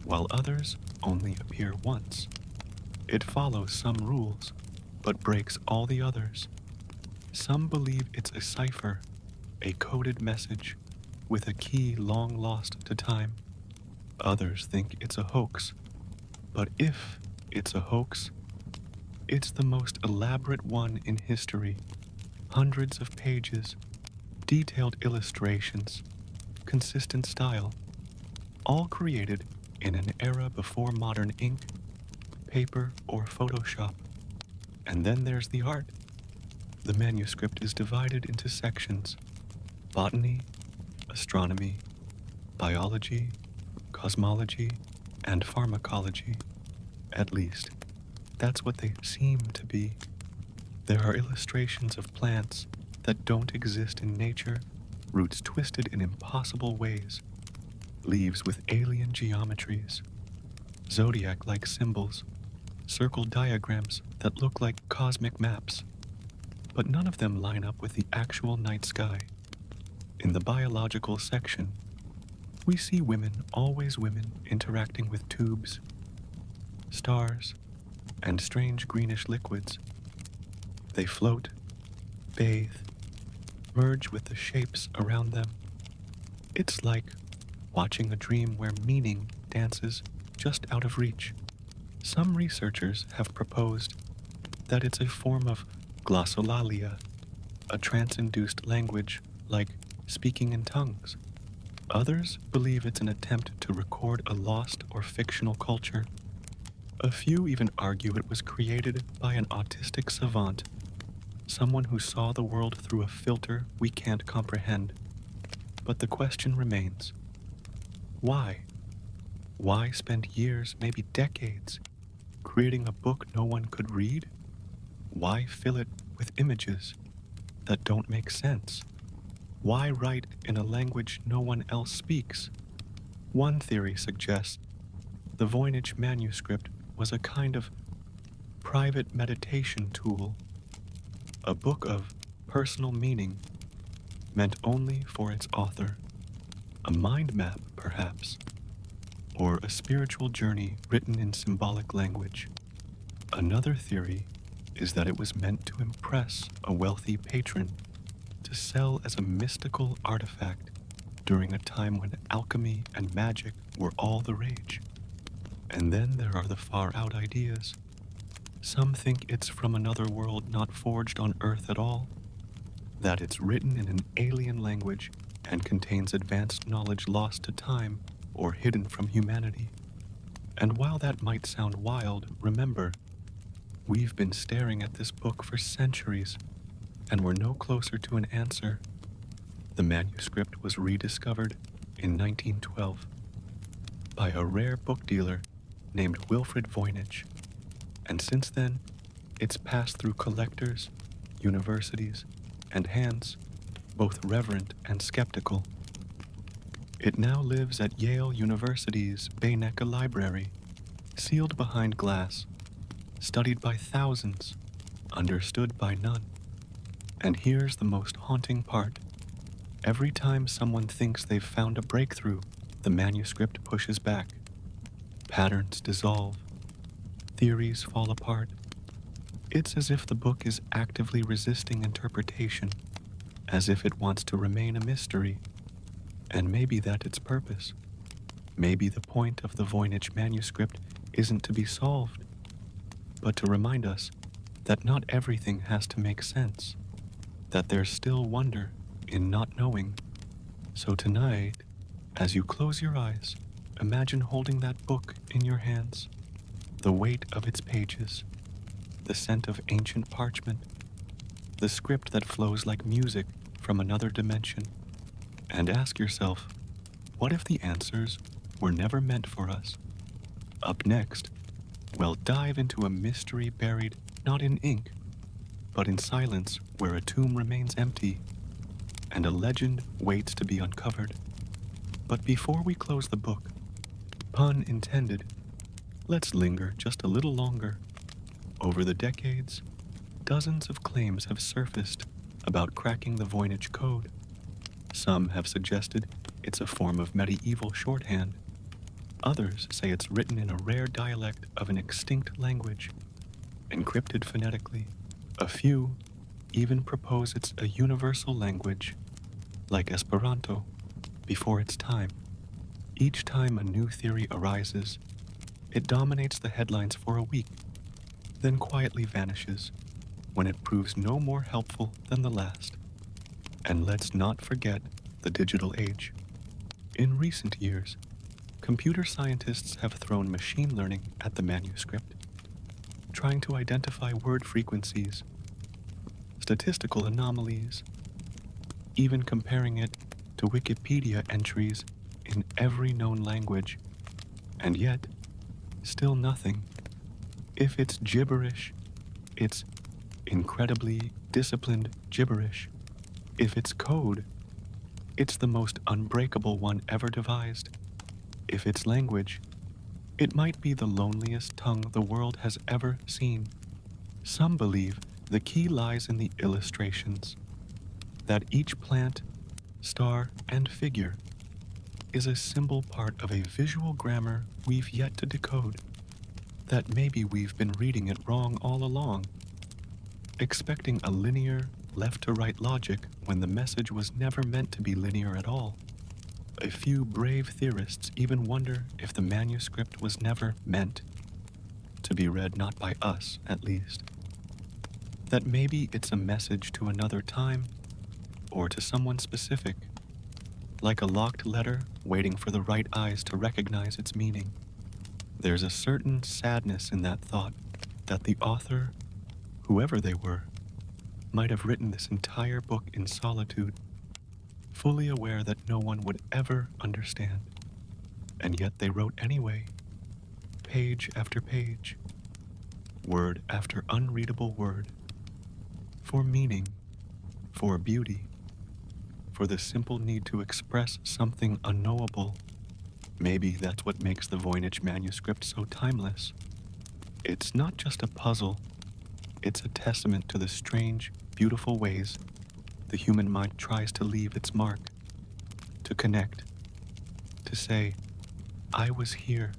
while others only appear once. It follows some rules, but breaks all the others. Some believe it's a cipher, a coded message, with a key long lost to time. Others think it's a hoax. But if it's a hoax, it's the most elaborate one in history. Hundreds of pages, detailed illustrations, consistent style, all created in an era before modern ink, paper, or Photoshop. And then there's the art. The manuscript is divided into sections: botany, astronomy, biology, cosmology, and pharmacology. At least, that's what they seem to be. There are illustrations of plants that don't exist in nature, roots twisted in impossible ways, leaves with alien geometries, zodiac-like symbols, circle diagrams that look like cosmic maps, but none of them line up with the actual night sky. In the biological section, we see women, always women, interacting with tubes, stars, and strange greenish liquids. They float, bathe, merge with the shapes around them. It's like watching a dream where meaning dances just out of reach. Some researchers have proposed that it's a form of glossolalia, a trance-induced language like speaking in tongues. Others believe it's an attempt to record a lost or fictional culture. A few even argue it was created by an autistic savant, someone who saw the world through a filter we can't comprehend. But the question remains, why? Why spend years, maybe decades, creating a book no one could read? Why fill it with images that don't make sense? Why write in a language no one else speaks? One theory suggests the Voynich manuscript was a kind of private meditation tool, a book of personal meaning meant only for its author, a mind map, perhaps, or a spiritual journey written in symbolic language. Another theory is that it was meant to impress a wealthy patron, to sell as a mystical artifact during a time when alchemy and magic were all the rage. And then there are the far-out ideas. Some think it's from another world not forged on Earth at all, that it's written in an alien language and contains advanced knowledge lost to time or hidden from humanity. And while that might sound wild, remember, we've been staring at this book for centuries, and we're no closer to an answer. The manuscript was rediscovered in 1912 by a rare book dealer named Wilfred Voynich, and since then, it's passed through collectors, universities, and hands, both reverent and skeptical. It now lives at Yale University's Beinecke Library, sealed behind glass, studied by thousands, understood by none. And here's the most haunting part. Every time someone thinks they've found a breakthrough, the manuscript pushes back. Patterns dissolve. Theories fall apart. It's as if the book is actively resisting interpretation, as if it wants to remain a mystery. And maybe that's its purpose. Maybe the point of the Voynich manuscript isn't to be solved, but to remind us that not everything has to make sense, that there's still wonder in not knowing. So tonight, as you close your eyes, imagine holding that book in your hands, the weight of its pages, the scent of ancient parchment, the script that flows like music from another dimension, and ask yourself, what if the answers were never meant for us? Up next, we'll dive into a mystery buried not in ink, but in silence where a tomb remains empty and a legend waits to be uncovered. But before we close the book, pun intended, let's linger just a little longer. Over the decades, dozens of claims have surfaced about cracking the Voynich code. Some have suggested it's a form of medieval shorthand. Others say it's written in a rare dialect of an extinct language, encrypted phonetically. A few even propose it's a universal language, like Esperanto, before its time. Each time a new theory arises, it dominates the headlines for a week, then quietly vanishes when it proves no more helpful than the last. And let's not forget the digital age. In recent years, computer scientists have thrown machine learning at the manuscript, trying to identify word frequencies. statistical anomalies, even comparing it to Wikipedia entries in every known language, and yet, still nothing. If it's gibberish, it's incredibly disciplined gibberish. If it's code, it's the most unbreakable one ever devised. If it's language, it might be the loneliest tongue the world has ever seen. Some believe the key lies in the illustrations, that each plant, star, and figure is a symbol part of a visual grammar we've yet to decode, that maybe we've been reading it wrong all along, expecting a linear, left-to-right logic when the message was never meant to be linear at all. A few brave theorists even wonder if the manuscript was never meant to be read, not by us, at least. That maybe it's a message to another time, or to someone specific, like a locked letter waiting for the right eyes to recognize its meaning. There's a certain sadness in that thought that the author, whoever they were, might have written this entire book in solitude, fully aware that no one would ever understand. And yet they wrote anyway, page after page, word after unreadable word, for meaning, for beauty, for the simple need to express something unknowable. Maybe that's what makes the Voynich manuscript so timeless. It's not just a puzzle, it's a testament to the strange, beautiful ways the human mind tries to leave its mark, to connect, to say, I was here,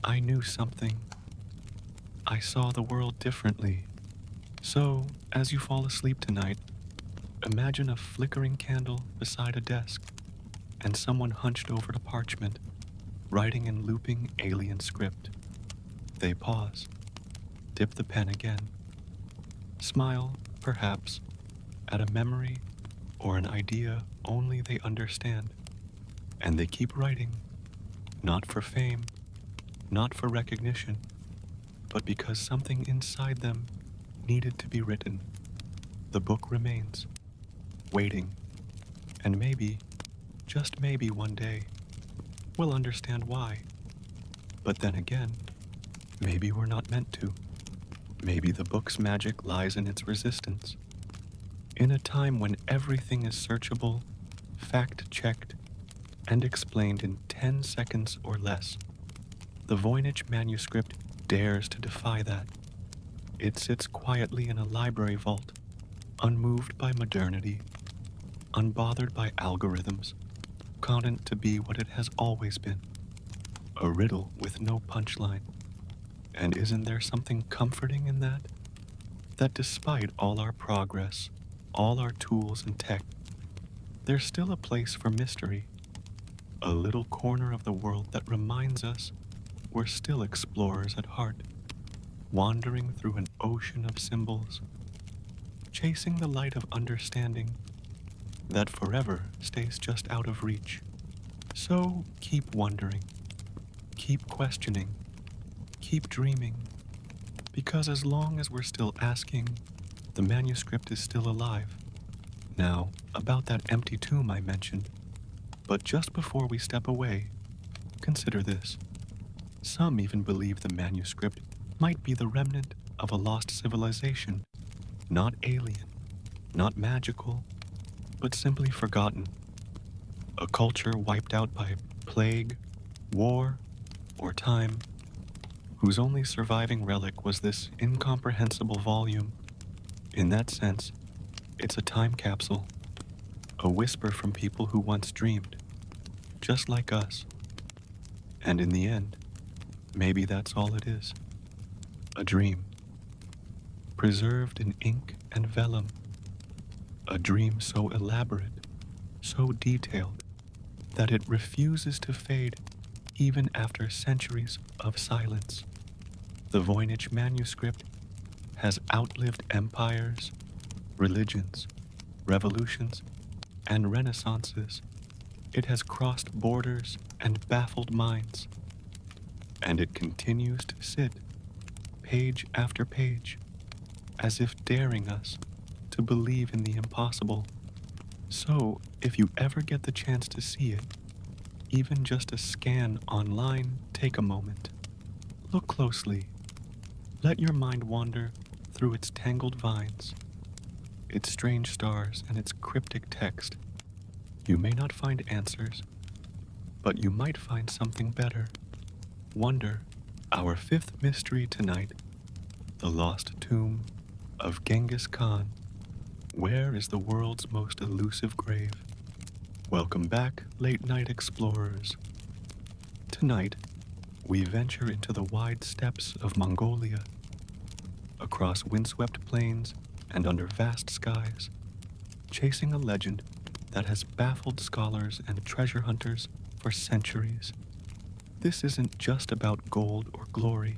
I knew something, I saw the world differently. So, as you fall asleep tonight, imagine a flickering candle beside a desk and someone hunched over a parchment, writing in looping alien script. They pause, dip the pen again, smile, perhaps, at a memory or an idea only they understand, and they keep writing, not for fame, not for recognition, but because something inside them needed to be written. The book remains, waiting, and maybe, just maybe one day, we'll understand why. But then again, maybe we're not meant to. Maybe the book's magic lies in its resistance. In a time when everything is searchable, fact-checked, and explained in 10 seconds or less, the Voynich manuscript dares to defy that. It sits quietly in a library vault, unmoved by modernity, unbothered by algorithms, content to be what it has always been, a riddle with no punchline. And isn't there something comforting in that? That despite all our progress, all our tools and tech, there's still a place for mystery, a little corner of the world that reminds us we're still explorers at heart, wandering through an ocean of symbols, chasing the light of understanding that forever stays just out of reach. So keep wondering, keep questioning, keep dreaming, because as long as we're still asking, the manuscript is still alive. Now, about that empty tomb I mentioned, but just before we step away, consider this. Some even believe the manuscript might be the remnant of a lost civilization, not alien, not magical, but simply forgotten. A culture wiped out by plague, war, or time, whose only surviving relic was this incomprehensible volume. In that sense, it's a time capsule, a whisper from people who once dreamed, just like us. And in the end, maybe that's all it is, a dream, preserved in ink and vellum, a dream so elaborate, so detailed, that it refuses to fade even after centuries of silence. The Voynich manuscript has outlived empires, religions, revolutions, and renaissances. It has crossed borders and baffled minds. And it continues to sit, page after page, as if daring us to believe in the impossible. So, if you ever get the chance to see it, even just a scan online, take a moment. Look closely. Let your mind wander through its tangled vines, its strange stars, and its cryptic text. You may not find answers, but you might find something better. Wonder, our fifth mystery tonight, the lost tomb of Genghis Khan. Where is the world's most elusive grave? Welcome back, late night explorers. Tonight, we venture into the wide steppes of Mongolia, across windswept plains and under vast skies, chasing a legend that has baffled scholars and treasure hunters for centuries. This isn't just about gold or glory.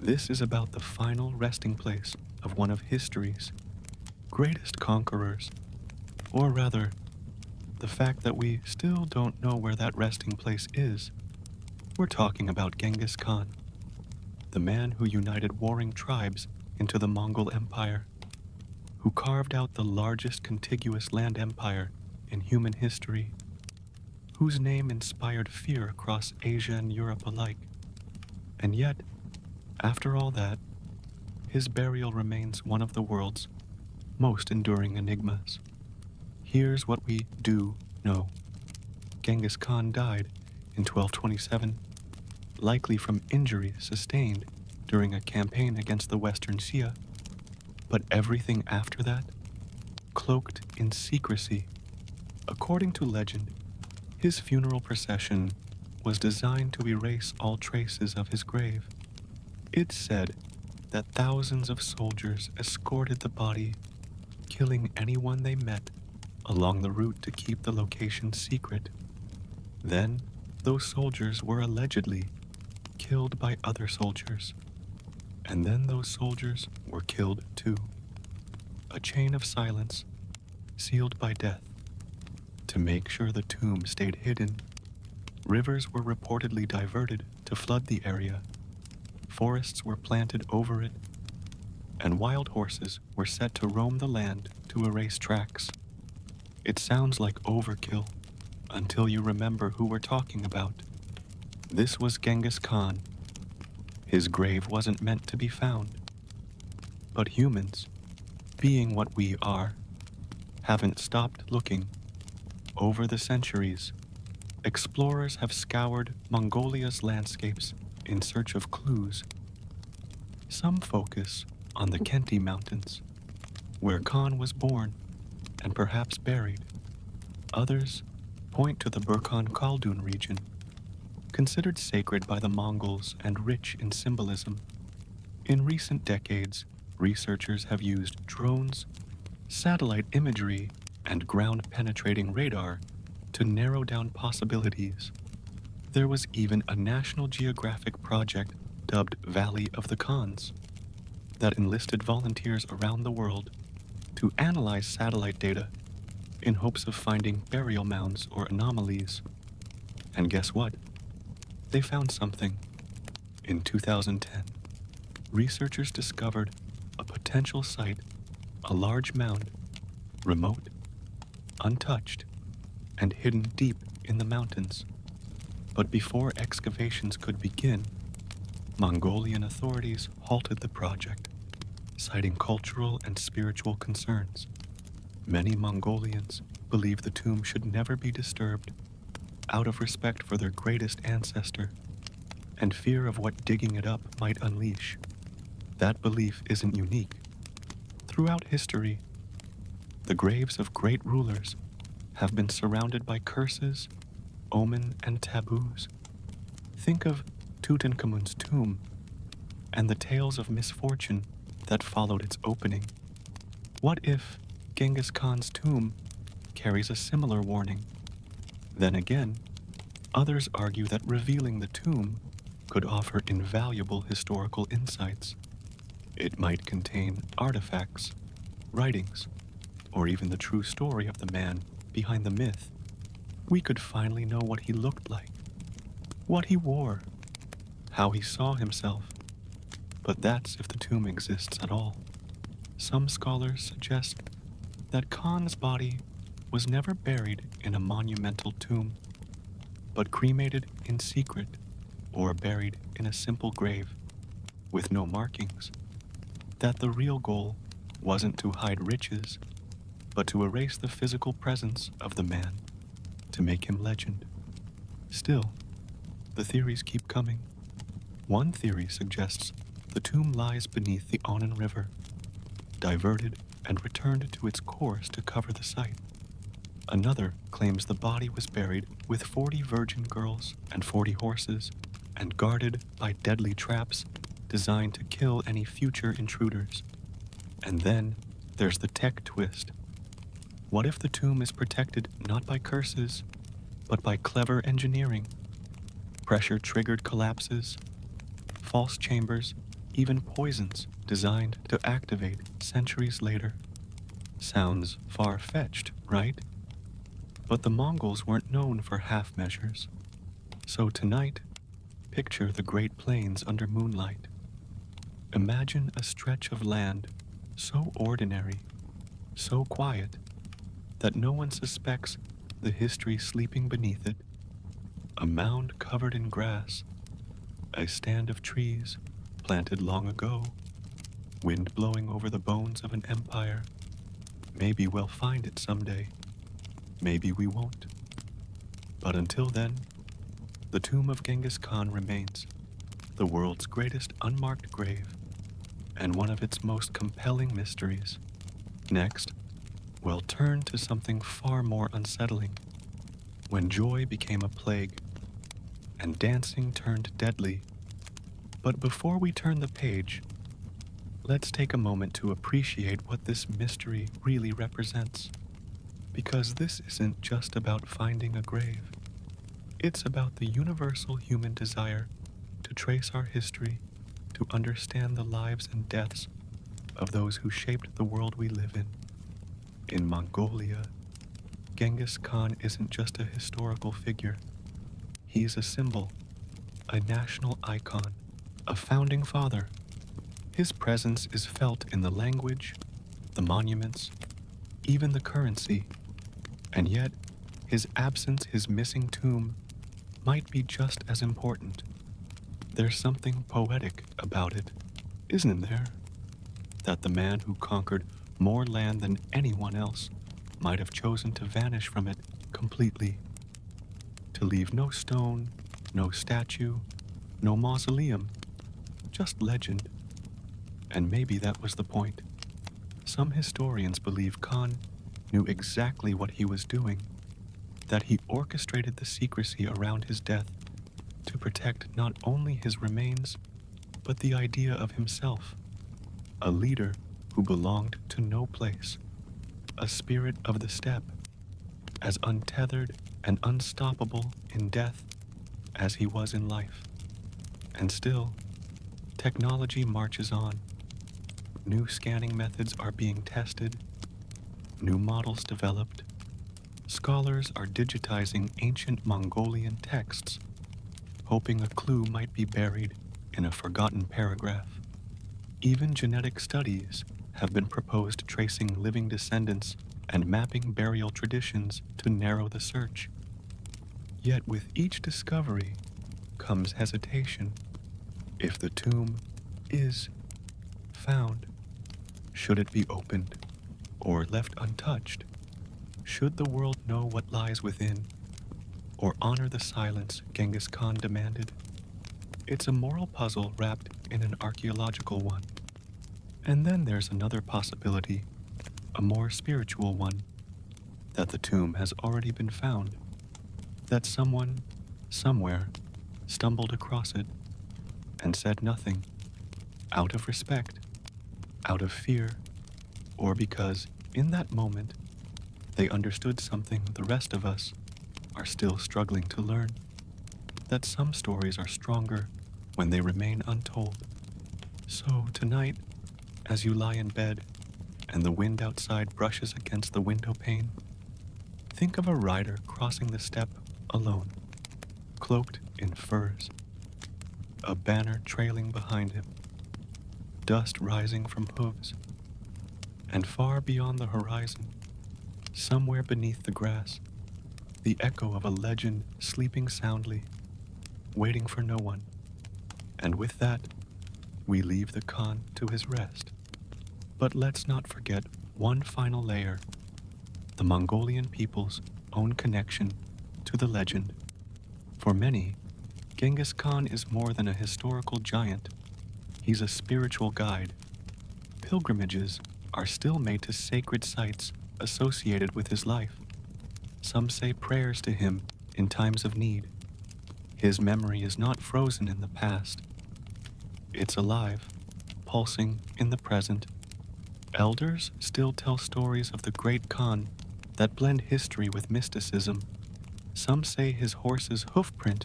This is about the final resting place of one of history's greatest conquerors, or rather, the fact that we still don't know where that resting place is. We're talking about Genghis Khan, the man who united warring tribes into the Mongol Empire, who carved out the largest contiguous land empire in human history, whose name inspired fear across Asia and Europe alike. And yet, after all that, his burial remains one of the world's most enduring enigmas. Here's what we do know. Genghis Khan died in 1227, likely from injuries sustained during a campaign against the Western Xia, but everything after that, cloaked in secrecy. According to legend, his funeral procession was designed to erase all traces of his grave. It's said that thousands of soldiers escorted the body, killing anyone they met along the route to keep the location secret. Then, those soldiers were allegedly killed by other soldiers, and then those soldiers were killed too. A chain of silence, sealed by death. To make sure the tomb stayed hidden, rivers were reportedly diverted to flood the area, forests were planted over it, and wild horses were set to roam the land to erase tracks. It sounds like overkill until you remember who we're talking about. This was Genghis Khan. His grave wasn't meant to be found. But humans, being what we are, haven't stopped looking. Over the centuries, explorers have scoured Mongolia's landscapes in search of clues. Some focus on the Khenti Mountains, where Khan was born and perhaps buried. Others point to the Burkhan Khaldun region, considered sacred by the Mongols and rich in symbolism. In recent decades, researchers have used drones, satellite imagery, and ground-penetrating radar to narrow down possibilities. There was even a National Geographic project dubbed Valley of the Khans that enlisted volunteers around the world to analyze satellite data in hopes of finding burial mounds or anomalies. And guess what? They found something. In 2010, researchers discovered a potential site, a large mound, remote, untouched, and hidden deep in the mountains. But before excavations could begin, Mongolian authorities halted the project, citing cultural and spiritual concerns. Many Mongolians believe the tomb should never be disturbed, out of respect for their greatest ancestor and fear of what digging it up might unleash. That belief isn't unique. Throughout history, the graves of great rulers have been surrounded by curses, omen, and taboos. Think of Tutankhamun's tomb and the tales of misfortune that followed its opening. What if Genghis Khan's tomb carries a similar warning? Then again, others argue that revealing the tomb could offer invaluable historical insights. It might contain artifacts, writings, or even the true story of the man behind the myth. We could finally know what he looked like, what he wore, how he saw himself. But that's if the tomb exists at all. some scholars suggest that Khan's body was never buried in a monumental tomb, but cremated in secret or buried in a simple grave with no markings. That the real goal wasn't to hide riches, but to erase the physical presence of the man, to make him legend. Still, the theories keep coming. One theory suggests the tomb lies beneath the Onan River, diverted and returned to its course to cover the site. Another claims the body was buried with 40 virgin girls and 40 horses, and guarded by deadly traps designed to kill any future intruders. And then there's the tech twist. What if the tomb is protected not by curses, but by clever engineering? Pressure-triggered collapses, false chambers, even poisons designed to activate centuries later. Sounds far-fetched, right? But the Mongols weren't known for half measures. So tonight, picture the Great Plains under moonlight. Imagine a stretch of land so ordinary, so quiet, that no one suspects the history sleeping beneath it. A mound covered in grass, a stand of trees planted long ago, wind blowing over the bones of an empire. Maybe we'll find it someday. Maybe we won't. But until then, the tomb of Genghis Khan remains the world's greatest unmarked grave and one of its most compelling mysteries. Next, we'll turn to something far more unsettling. When joy became a plague and dancing turned deadly. But before we turn the page, let's take a moment to appreciate what this mystery really represents. Because this isn't just about finding a grave. It's about the universal human desire to trace our history, to understand the lives and deaths of those who shaped the world we live in. In Mongolia, Genghis Khan isn't just a historical figure. He's a symbol, a national icon, a founding father. His presence is felt in the language, the monuments, even the currency. And yet, his absence, his missing tomb, might be just as important. There's something poetic about it, isn't there? That the man who conquered more land than anyone else might have chosen to vanish from it completely. To leave no stone, no statue, no mausoleum, just legend. And maybe that was the point. Some historians believe Khan knew exactly what he was doing, that he orchestrated the secrecy around his death to protect not only his remains, but the idea of himself, a leader who belonged to no place, a spirit of the steppe, as untethered and unstoppable in death as he was in life. And still, technology marches on. New scanning methods are being tested, new models developed. Scholars are digitizing ancient Mongolian texts, hoping a clue might be buried in a forgotten paragraph. Even genetic studies have been proposed tracing living descendants and mapping burial traditions to narrow the search. Yet with each discovery comes hesitation. If the tomb is found, should it be opened or left untouched? Should the world know what lies within, or honor the silence Genghis Khan demanded? It's a moral puzzle wrapped in an archaeological one. And then there's another possibility, a more spiritual one, that the tomb has already been found, that someone, somewhere, stumbled across it and said nothing, out of respect, out of fear, or because, in that moment, they understood something the rest of us are still struggling to learn, that some stories are stronger when they remain untold. So tonight, as you lie in bed and the wind outside brushes against the window pane, think of a rider crossing the steppe alone, cloaked in furs, a banner trailing behind him, dust rising from hooves, And far beyond the horizon, somewhere beneath the grass, the echo of a legend sleeping soundly, waiting for no one. And with that, we leave the Khan to his rest. But let's not forget one final layer, the Mongolian people's own connection to the legend. For many, Genghis Khan is more than a historical giant. He's a spiritual guide. Pilgrimages are still made to sacred sites associated with his life. Some say prayers to him in times of need. His memory is not frozen in the past. It's alive, pulsing in the present. Elders still tell stories of the great Khan that blend history with mysticism. Some say his horse's hoofprint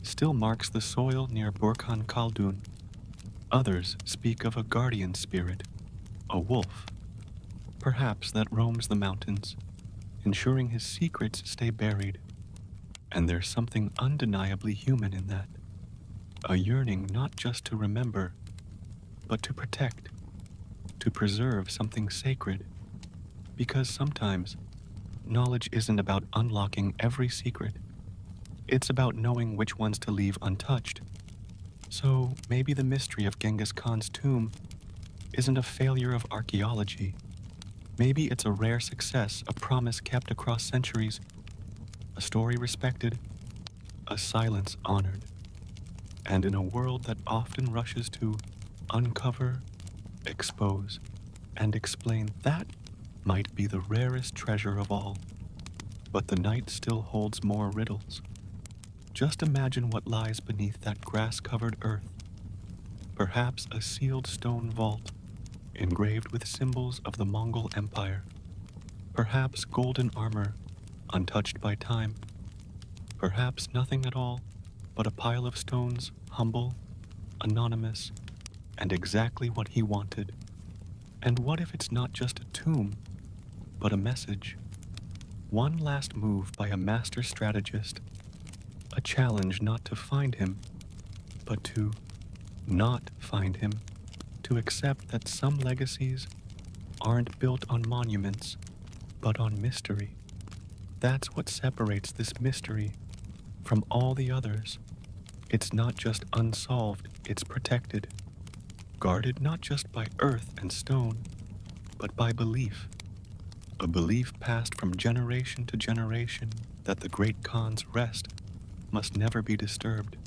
still marks the soil near Burkhan Khaldun. Others speak of a guardian spirit, a wolf, perhaps that roams the mountains, ensuring his secrets stay buried. And there's something undeniably human in that, a yearning not just to remember, but to protect, to preserve something sacred. Because sometimes, knowledge isn't about unlocking every secret. It's about knowing which ones to leave untouched. So maybe the mystery of Genghis Khan's tomb isn't a failure of archaeology. Maybe it's a rare success, a promise kept across centuries, a story respected, a silence honored. And in a world that often rushes to uncover, expose, and explain, that might be the rarest treasure of all. But the night still holds more riddles. Just imagine what lies beneath that grass-covered earth. Perhaps a sealed stone vault, engraved with symbols of the Mongol Empire. Perhaps golden armor, untouched by time. Perhaps nothing at all, but a pile of stones, humble, anonymous, and exactly what he wanted. And what if it's not just a tomb, but a message? One last move by a master strategist. A challenge not to find him, but to not find him. To accept that some legacies aren't built on monuments, but on mystery. That's what separates this mystery from all the others. It's not just unsolved, it's protected. Guarded not just by earth and stone, but by belief. A belief passed from generation to generation that the great Khan's rest must never be disturbed.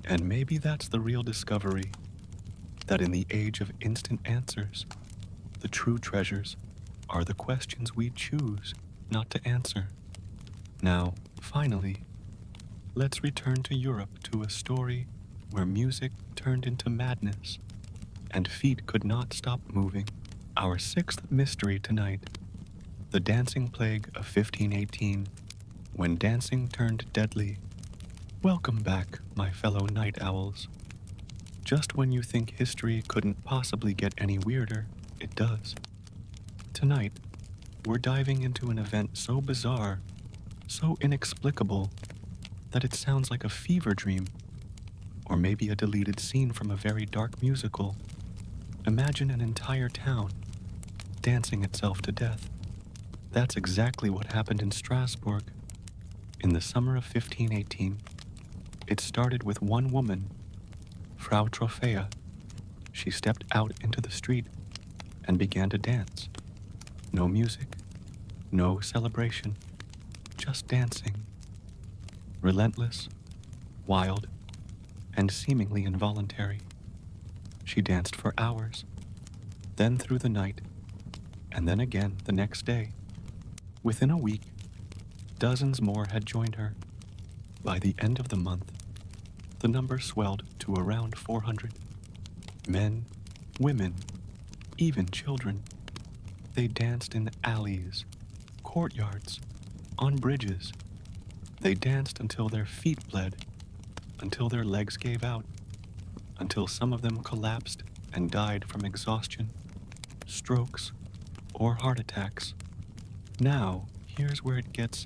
And maybe that's the real discovery, that in the age of instant answers, the true treasures are the questions we choose not to answer. Now, finally, let's return to Europe, to a story where music turned into madness and feet could not stop moving. Our sixth mystery tonight, the dancing plague of 1518, when dancing turned deadly. Welcome back, my fellow night owls. Just when you think history couldn't possibly get any weirder, it does. Tonight, we're diving into an event so bizarre, so inexplicable, that it sounds like a fever dream, or maybe a deleted scene from a very dark musical. Imagine an entire town dancing itself to death. That's exactly what happened in Strasbourg in the summer of 1518. It started with one woman, Frau Trophea. She stepped out into the street and began to dance. No music, no celebration, just dancing. Relentless, wild, and seemingly involuntary. She danced for hours, then through the night, and then again the next day. Within a week, dozens more had joined her. By the end of the month, the number swelled to around 400. Men, women, even children. They danced in alleys, courtyards, on bridges. They danced until their feet bled, until their legs gave out, until some of them collapsed and died from exhaustion, strokes, or heart attacks. Now, here's where it gets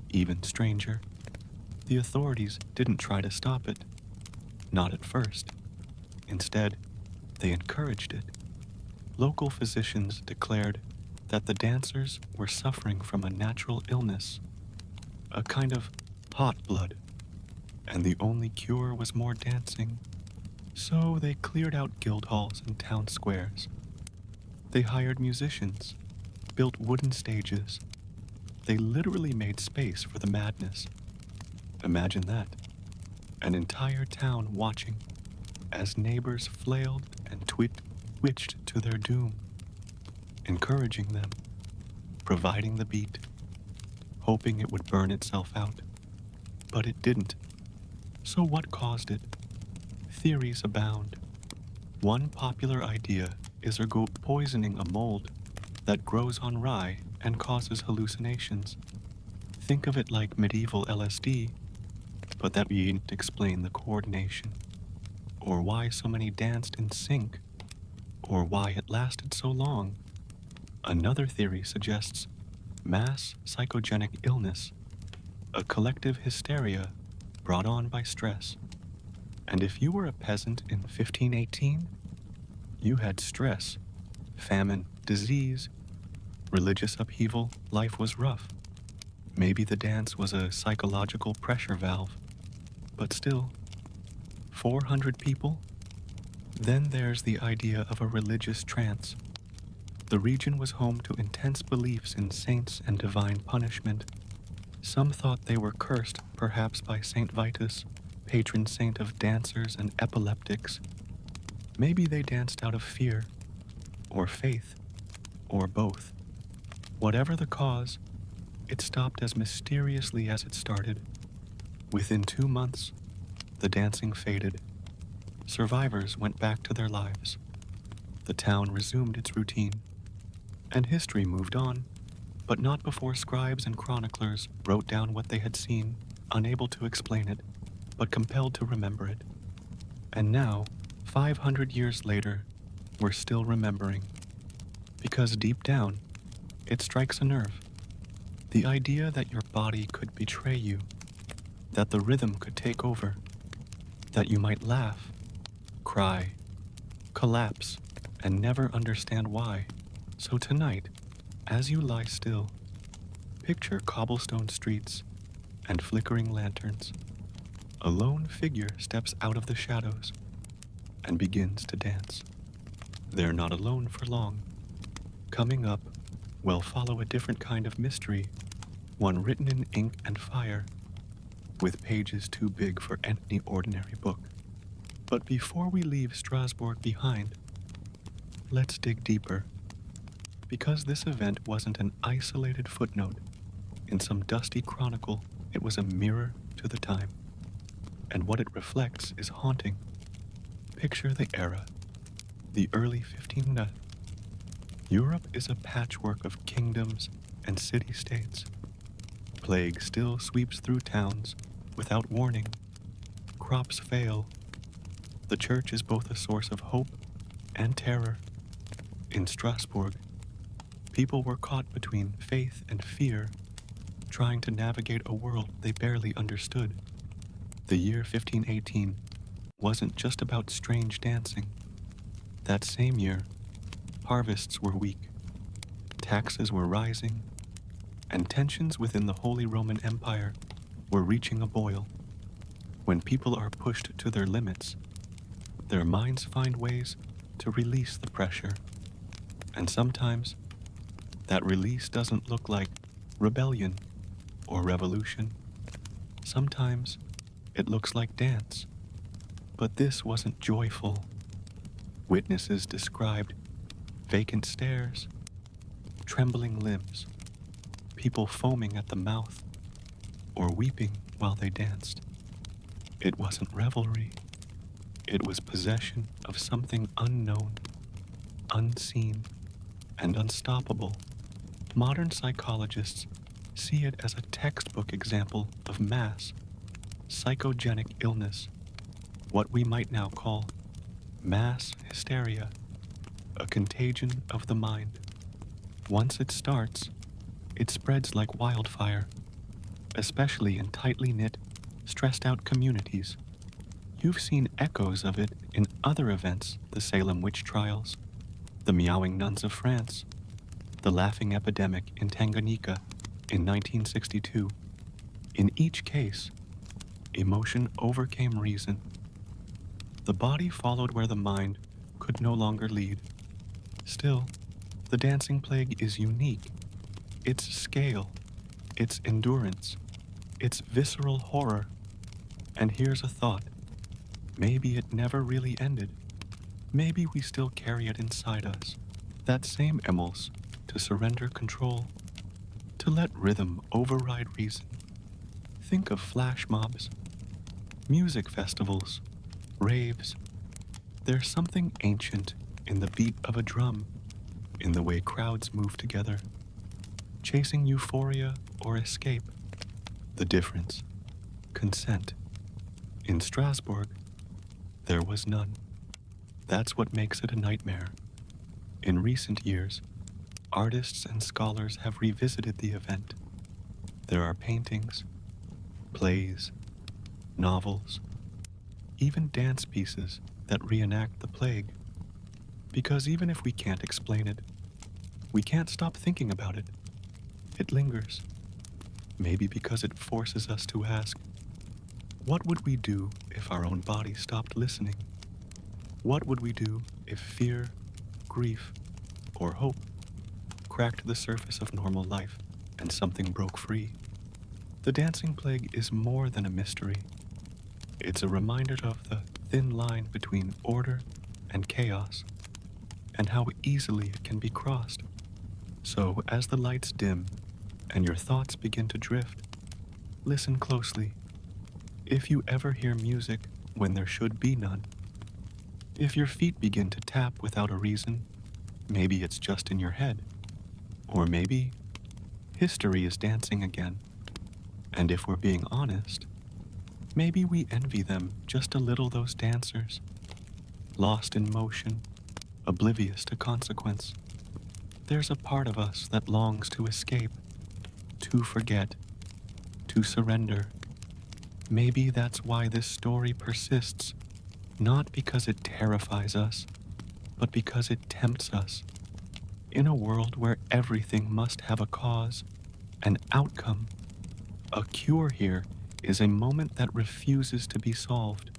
even stranger. The authorities didn't try to stop it. Not at first. Instead, they encouraged it. Local physicians declared that the dancers were suffering from a natural illness, a kind of hot blood, and the only cure was more dancing. So they cleared out guild halls and town squares. They hired musicians, built wooden stages. They literally made space for the madness. Imagine that. An entire town watching as neighbors flailed and twitched to their doom, encouraging them, providing the beat, hoping it would burn itself out. But it didn't. So what caused it? Theories abound. One popular idea is ergo poisoning a mold that grows on rye and causes hallucinations. Think of it like medieval LSD, but that wouldn't explain the coordination, or why so many danced in sync, or why it lasted so long. Another theory suggests mass psychogenic illness, a collective hysteria brought on by stress. And if you were a peasant in 1518, you had stress, famine, disease, religious upheaval. Life was rough. Maybe the dance was a psychological pressure valve. But still, 400 people? Then there's the idea of a religious trance. The region was home to intense beliefs in saints and divine punishment. Some thought they were cursed, perhaps by Saint Vitus, patron saint of dancers and epileptics. Maybe they danced out of fear, or faith, or both. Whatever the cause, it stopped as mysteriously as it started. Within 2 months, the dancing faded. Survivors went back to their lives. The town resumed its routine, and history moved on, but not before scribes and chroniclers wrote down what they had seen, unable to explain it, but compelled to remember it. And now, 500 years later, we're still remembering. Because deep down, it strikes a nerve. The idea that your body could betray you, that the rhythm could take over, that you might laugh, cry, collapse, and never understand why. So tonight, as you lie still, picture cobblestone streets and flickering lanterns. A lone figure steps out of the shadows and begins to dance. They're not alone for long. Coming up, we'll follow a different kind of mystery, one written in ink and fire, with pages too big for any ordinary book. But before we leave Strasbourg behind, let's dig deeper. Because this event wasn't an isolated footnote in some dusty chronicle, it was a mirror to the time. And what it reflects is haunting. Picture the era, the early 1500s. Europe is a patchwork of kingdoms and city-states. Plague still sweeps through towns without warning. Crops fail. The church is both a source of hope and terror. In Strasbourg, people were caught between faith and fear, trying to navigate a world they barely understood. The year 1518 wasn't just about strange dancing. That same year, harvests were weak, taxes were rising, and tensions within the Holy Roman Empire were reaching a boil. When people are pushed to their limits, their minds find ways to release the pressure. And sometimes, that release doesn't look like rebellion or revolution. Sometimes, it looks like dance. But this wasn't joyful. Witnesses described vacant stares, trembling limbs, people foaming at the mouth, or weeping while they danced. It wasn't revelry. It was possession of something unknown, unseen, and unstoppable. Modern psychologists see it as a textbook example of mass, psychogenic illness, what we might now call mass hysteria, a contagion of the mind. Once it starts, it spreads like wildfire, especially in tightly knit, stressed out communities. You've seen echoes of it in other events, the Salem witch trials, the meowing nuns of France, the laughing epidemic in Tanganyika in 1962. In each case, emotion overcame reason. The body followed where the mind could no longer lead. Still, the dancing plague is unique. Its scale, its endurance, its visceral horror. And here's a thought. Maybe it never really ended. Maybe we still carry it inside us. That same impulse to surrender control, to let rhythm override reason. Think of flash mobs, music festivals, raves. There's something ancient in the beat of a drum, in the way crowds move together, chasing euphoria or escape. The difference, consent. In Strasbourg, there was none. That's what makes it a nightmare. In recent years, artists and scholars have revisited the event. There are paintings, plays, novels, even dance pieces that reenact the plague. Because even if we can't explain it, we can't stop thinking about it. It lingers. Maybe because it forces us to ask, what would we do if our own body stopped listening? What would we do if fear, grief, or hope cracked the surface of normal life and something broke free? The dancing plague is more than a mystery. It's a reminder of the thin line between order and chaos, and how easily it can be crossed. So as the lights dim and your thoughts begin to drift, listen closely. If you ever hear music when there should be none, if your feet begin to tap without a reason, maybe it's just in your head. Or maybe history is dancing again. And if we're being honest, maybe we envy them just a little, those dancers, lost in motion, oblivious to consequence. There's a part of us that longs to escape, to forget, to surrender. Maybe that's why this story persists, not because it terrifies us, but because it tempts us. In a world where everything must have a cause, an outcome, a cure, here is a moment that refuses to be solved.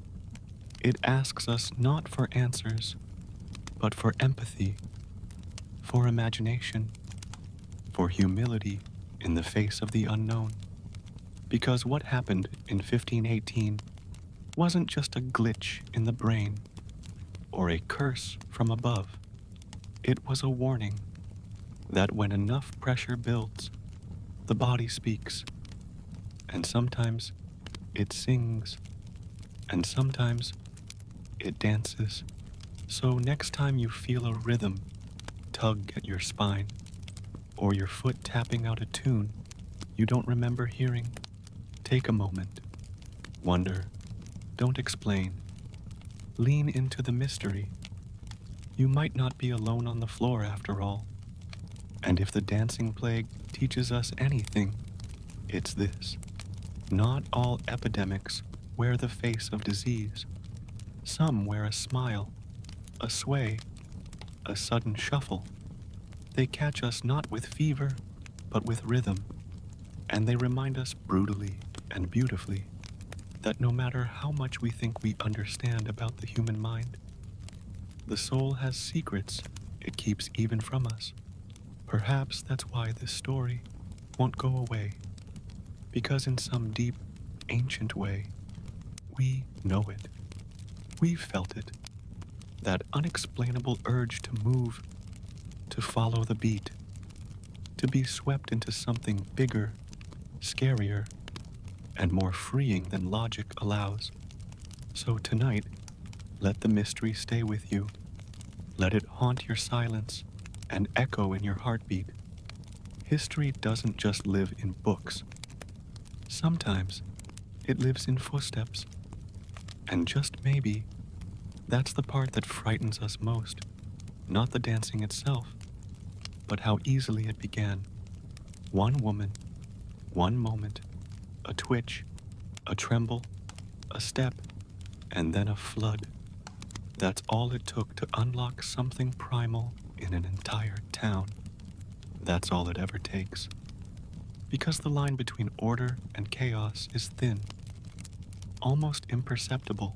It asks us not for answers, but for empathy, for imagination, for humility in the face of the unknown. Because what happened in 1518 wasn't just a glitch in the brain or a curse from above. It was a warning that when enough pressure builds, the body speaks. And sometimes it sings, and sometimes it dances. So next time you feel a rhythm tug at your spine, or your foot tapping out a tune you don't remember hearing, take a moment. Wonder. Don't explain. Lean into the mystery. You might not be alone on the floor after all. And if the dancing plague teaches us anything, it's this. Not all epidemics wear the face of disease. Some wear a smile, a sway, a sudden shuffle. They catch us not with fever, but with rhythm. And they remind us brutally and beautifully that no matter how much we think we understand about the human mind, the soul has secrets it keeps even from us. Perhaps that's why this story won't go away, because in some deep, ancient way, we know it. We've felt it, that unexplainable urge to move, to follow the beat, to be swept into something bigger, scarier, and more freeing than logic allows. So tonight, let the mystery stay with you. Let it haunt your silence and echo in your heartbeat. History doesn't just live in books. Sometimes it lives in footsteps. And just maybe, that's the part that frightens us most. Not the dancing itself, but how easily it began. One woman, one moment, a twitch, a tremble, a step, and then a flood. That's all it took to unlock something primal in an entire town. That's all it ever takes. Because the line between order and chaos is thin, almost imperceptible,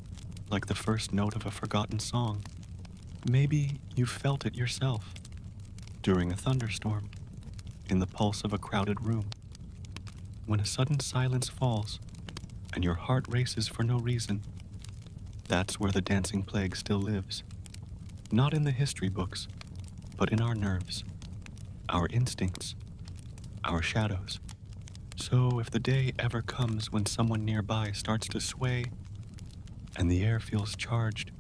like the first note of a forgotten song. Maybe you've felt it yourself, during a thunderstorm, in the pulse of a crowded room, when a sudden silence falls and your heart races for no reason. That's where the dancing plague still lives. Not in the history books, but in our nerves, our instincts, our shadows. So if the day ever comes when someone nearby starts to sway, and the air feels charged,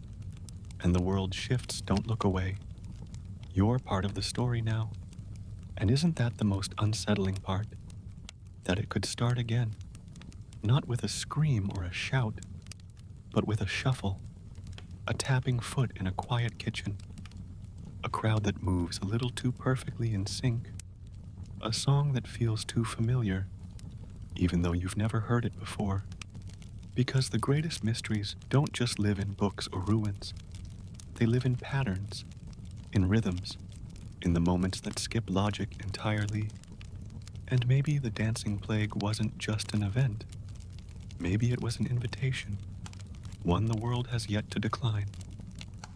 and the world shifts, don't look away. You're part of the story now. And isn't that the most unsettling part? That it could start again, not with a scream or a shout, but with a shuffle, a tapping foot in a quiet kitchen, a crowd that moves a little too perfectly in sync, a song that feels too familiar, even though you've never heard it before. Because the greatest mysteries don't just live in books or ruins. They live in patterns, in rhythms, in the moments that skip logic entirely. And maybe the dancing plague wasn't just an event. Maybe it was an invitation, one the world has yet to decline.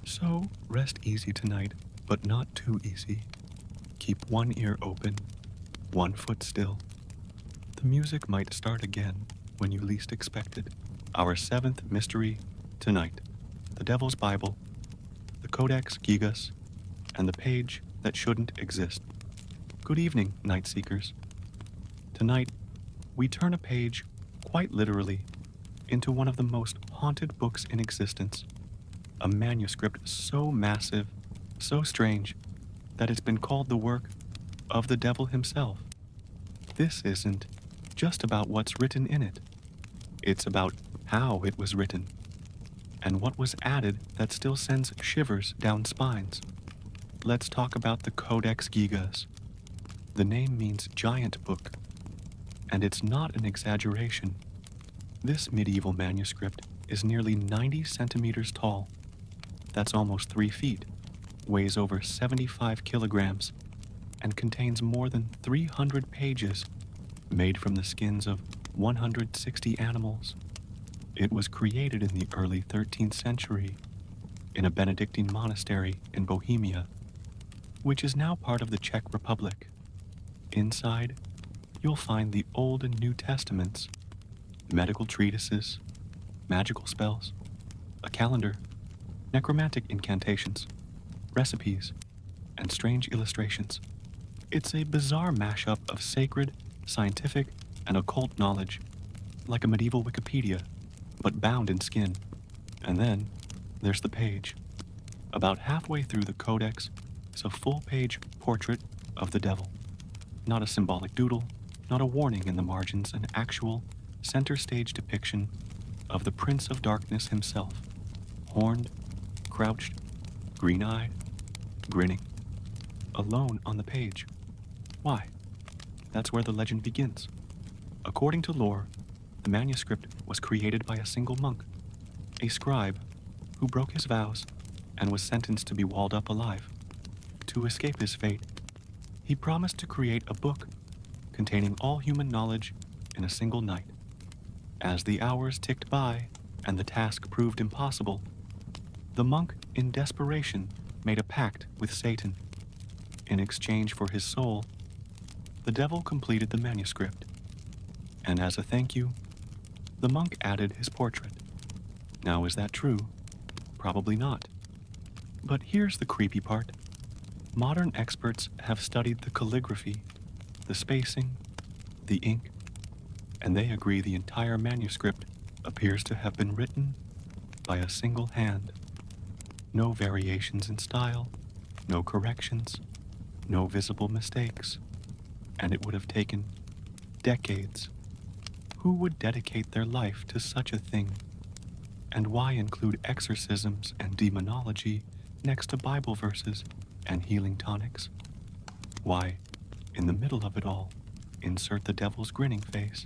So rest easy tonight, but not too easy. Keep one ear open, one foot still. The music might start again when you least expect it. Our seventh mystery tonight: the Devil's Bible, the Codex Gigas, and the page that shouldn't exist. Good evening, night seekers. Tonight, we turn a page, quite literally, into one of the most haunted books in existence. A manuscript so massive, so strange, that it's been called the work of the devil himself. This isn't just about what's written in it. It's about how it was written, and what was added that still sends shivers down spines. Let's talk about the Codex Gigas. The name means giant book, and it's not an exaggeration. This medieval manuscript is nearly 90 centimeters tall. That's almost 3 feet, weighs over 75 kilograms, and contains more than 300 pages made from the skins of 160 animals. It was created in the early 13th century in a Benedictine monastery in Bohemia, which is now part of the Czech Republic. Inside, you'll find the Old and New Testaments, medical treatises, magical spells, a calendar, necromantic incantations, recipes, and strange illustrations. It's a bizarre mashup of sacred, scientific, and occult knowledge, like a medieval Wikipedia, but bound in skin. And then there's the page. About halfway through the codex is a full-page portrait of the devil. Not a symbolic doodle, not a warning in the margins, an actual, center-stage depiction of the Prince of Darkness himself, horned, crouched, green-eyed, grinning, alone on the page. Why? That's where the legend begins. According to lore, the manuscript was created by a single monk, a scribe who broke his vows and was sentenced to be walled up alive. To escape his fate, he promised to create a book containing all human knowledge in a single night. As the hours ticked by and the task proved impossible, the monk, in desperation, made a pact with Satan. In exchange for his soul, the devil completed the manuscript, and as a thank you, the monk added his portrait. Now, is that true? Probably not. But here's the creepy part. Modern experts have studied the calligraphy, the spacing, the ink, and they agree the entire manuscript appears to have been written by a single hand. No variations in style, no corrections, no visible mistakes, and it would have taken decades. Who would dedicate their life to such a thing? And why include exorcisms and demonology next to Bible verses and healing tonics? Why, in the middle of it all, insert the devil's grinning face?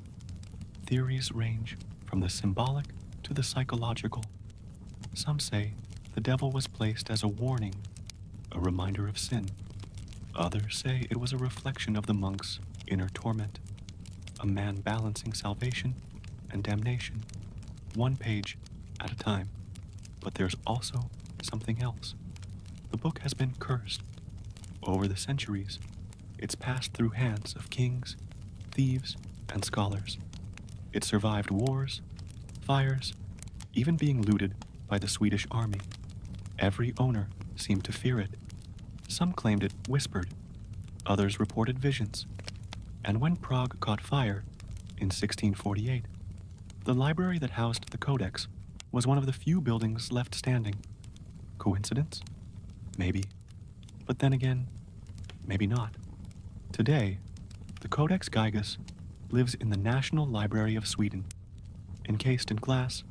Theories range from the symbolic to the psychological. Some say the devil was placed as a warning, a reminder of sin. Others say it was a reflection of the monk's inner torment, a man balancing salvation and damnation, one page at a time. But there's also something else. The book has been cursed. Over the centuries, it's passed through hands of kings, thieves, and scholars. It survived wars, fires, even being looted by the Swedish army. Every owner seemed to fear it. Some claimed it whispered, others reported visions. And when Prague caught fire in 1648, the library that housed the codex was one of the few buildings left standing. Coincidence? Maybe. But then again, maybe not. Today, the Codex Gigas lives in the National Library of Sweden. Encased in glass,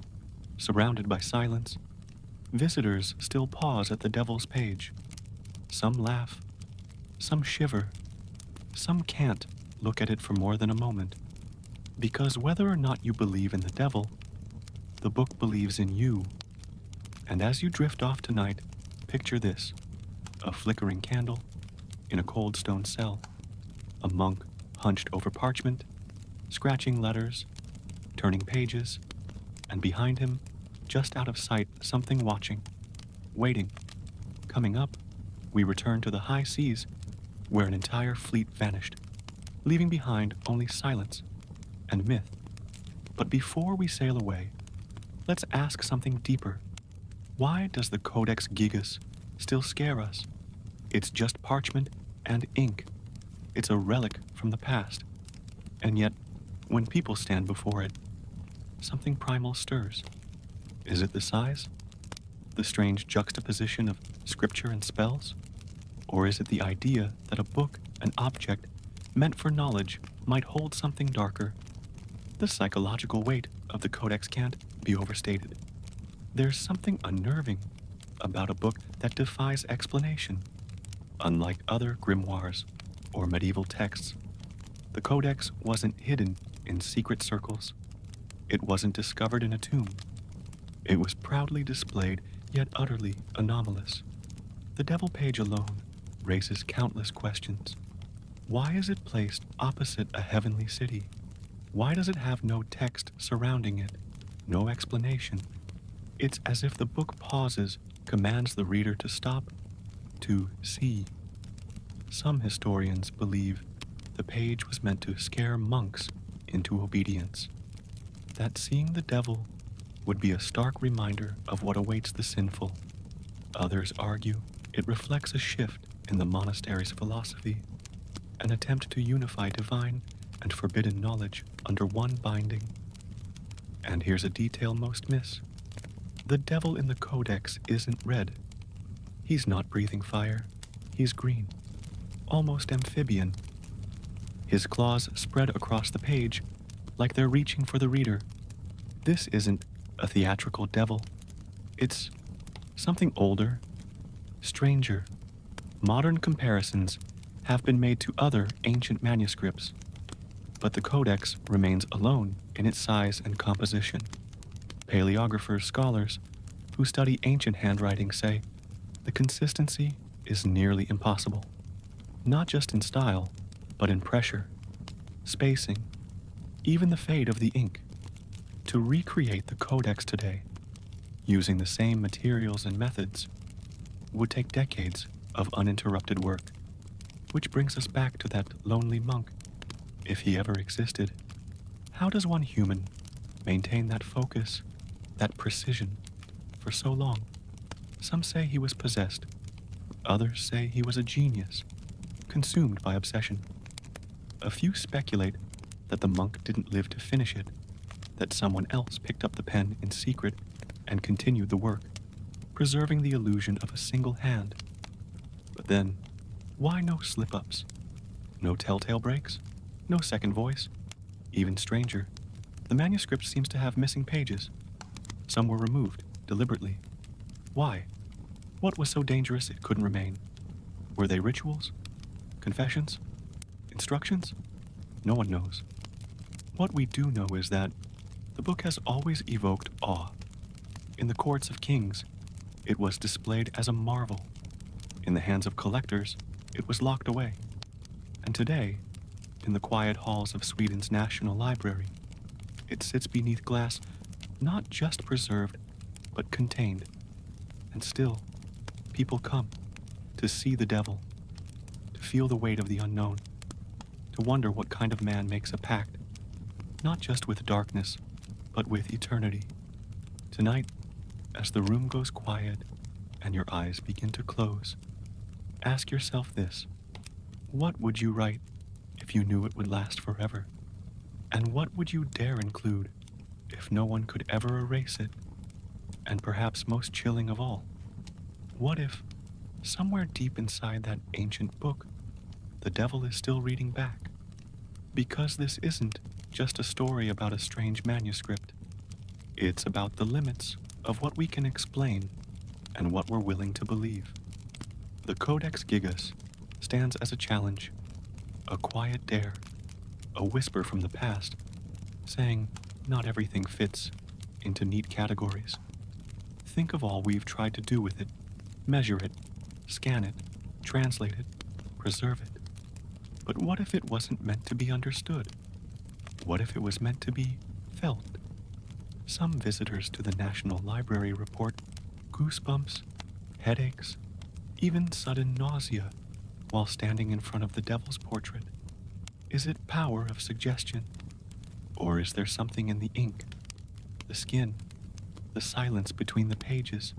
surrounded by silence, visitors still pause at the devil's page. Some laugh, some shiver, some can't look at it for more than a moment. Because whether or not you believe in the devil, the book believes in you. And as you drift off tonight, picture this: a flickering candle in a cold stone cell, a monk hunched over parchment, scratching letters, turning pages, and behind him, just out of sight, something watching, waiting. Coming up, we return to the high seas, where an entire fleet vanished, leaving behind only silence and myth. But before we sail away, let's ask something deeper. Why does the Codex Gigas still scare us? It's just parchment and ink. It's a relic from the past. And yet, when people stand before it, something primal stirs. Is it the size? The strange juxtaposition of scripture and spells? Or is it the idea that a book, an object, meant for knowledge, might hold something darker? The psychological weight of the Codex can't be overstated. There's something unnerving about a book that defies explanation. Unlike other grimoires or medieval texts, the Codex wasn't hidden in secret circles. It wasn't discovered in a tomb. It was proudly displayed, yet utterly anomalous. The devil page alone raises countless questions. Why is it placed opposite a heavenly city? Why does it have no text surrounding it, no explanation? It's as if the book pauses, commands the reader to stop, to see. Some historians believe the page was meant to scare monks into obedience, that seeing the devil would be a stark reminder of what awaits the sinful. Others argue it reflects a shift in the monastery's philosophy, an attempt to unify divine and forbidden knowledge under one binding. And here's a detail most miss. The devil in the Codex isn't red. He's not breathing fire. He's green, almost amphibian. His claws spread across the page like they're reaching for the reader. This isn't a theatrical devil. It's something older, stranger. Modern comparisons have been made to other ancient manuscripts, but the Codex remains alone in its size and composition. Paleographers, scholars who study ancient handwriting say the consistency is nearly impossible, not just in style, but in pressure, spacing, even the fade of the ink. To recreate the Codex today, using the same materials and methods, would take decades of uninterrupted work, which brings us back to that lonely monk, if he ever existed. How does one human maintain that focus, that precision, for so long? Some say he was possessed. Others say he was a genius, consumed by obsession. A few speculate that the monk didn't live to finish it, that someone else picked up the pen in secret and continued the work, preserving the illusion of a single hand. But then, why no slip-ups? No telltale breaks? No second voice? Even stranger, the manuscript seems to have missing pages. Some were removed, deliberately. Why? What was so dangerous it couldn't remain? Were they rituals? Confessions? Instructions? No one knows. What we do know is that the book has always evoked awe. In the courts of kings, it was displayed as a marvel. In the hands of collectors, it was locked away. And today, in the quiet halls of Sweden's National Library, it sits beneath glass, not just preserved, but contained. And still, people come to see the devil, to feel the weight of the unknown, to wonder what kind of man makes a pact, not just with darkness, but with eternity. Tonight, as the room goes quiet and your eyes begin to close, ask yourself this: what would you write if you knew it would last forever? And what would you dare include if no one could ever erase it? And perhaps most chilling of all, what if, somewhere deep inside that ancient book, the devil is still reading back? Because this isn't just a story about a strange manuscript. It's about the limits of what we can explain and what we're willing to believe. The Codex Gigas stands as a challenge, a quiet dare, a whisper from the past, saying not everything fits into neat categories. Think of all we've tried to do with it: measure it, scan it, translate it, preserve it. But what if it wasn't meant to be understood? What if it was meant to be felt? Some visitors to the National Library report goosebumps, headaches, even sudden nausea while standing in front of the devil's portrait. Is it power of suggestion? Or is there something in the ink, the skin, the silence between the pages?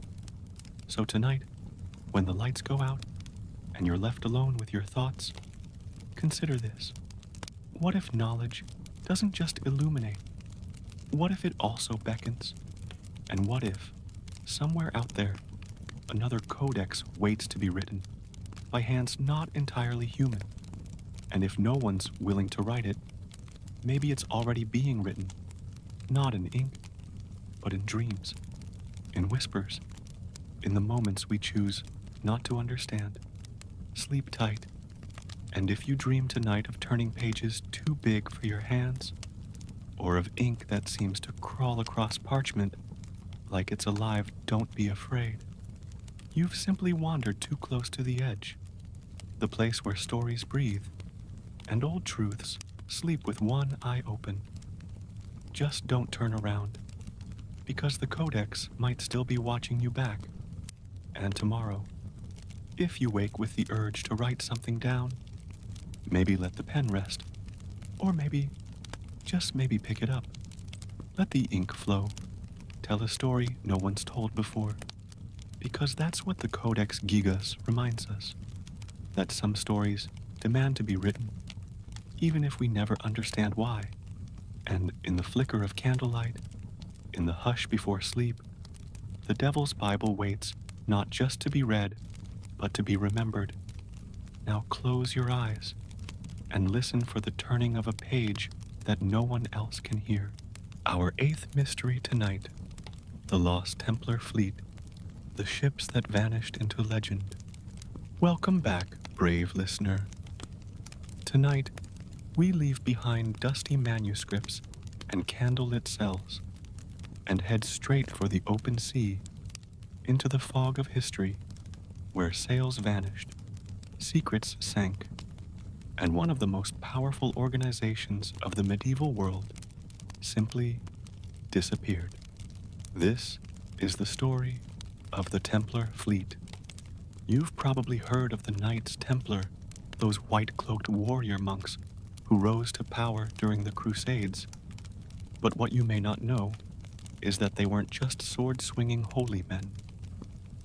So tonight, when the lights go out and you're left alone with your thoughts, consider this. What if knowledge doesn't just illuminate? What if it also beckons? And what if, somewhere out there, another codex waits to be written by hands not entirely human? And if no one's willing to write it, maybe it's already being written, not in ink, but in dreams, in whispers, in the moments we choose not to understand. Sleep tight, and if you dream tonight of turning pages too big for your hands, or of ink that seems to crawl across parchment like it's alive, don't be afraid. You've simply wandered too close to the edge, the place where stories breathe, and old truths sleep with one eye open. Just don't turn around, because the Codex might still be watching you back. And tomorrow, if you wake with the urge to write something down, maybe let the pen rest, or maybe, just maybe pick it up. Let the ink flow. Tell a story no one's told before, because that's what the Codex Gigas reminds us, that some stories demand to be written, even if we never understand why. And in the flicker of candlelight, in the hush before sleep, the Devil's Bible waits not just to be read, but to be remembered. Now close your eyes and listen for the turning of a page that no one else can hear. Our eighth mystery tonight: the Lost Templar Fleet, the ships that vanished into legend. Welcome back, brave listener. Tonight, we leave behind dusty manuscripts and candlelit cells and head straight for the open sea, into the fog of history, where sails vanished, secrets sank, and one of the most powerful organizations of the medieval world simply disappeared. This is the story of the Templar Fleet. You've probably heard of the Knights Templar, those white-cloaked warrior monks who rose to power during the Crusades. But what you may not know is that they weren't just sword-swinging holy men.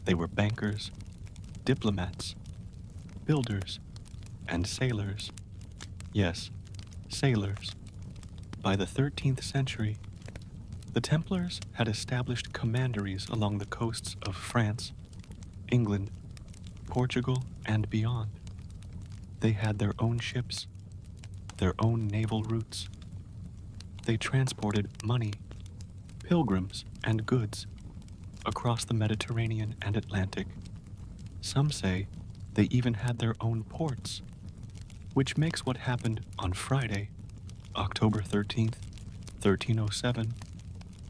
They were bankers, diplomats, builders, and sailors. Yes, sailors. By the 13th century, the Templars had established commanderies along the coasts of France, England, Portugal, and beyond. They had their own ships, their own naval routes. They transported money, pilgrims, and goods across the Mediterranean and Atlantic. Some say they even had their own ports, which makes what happened on Friday, October 13th, 1307,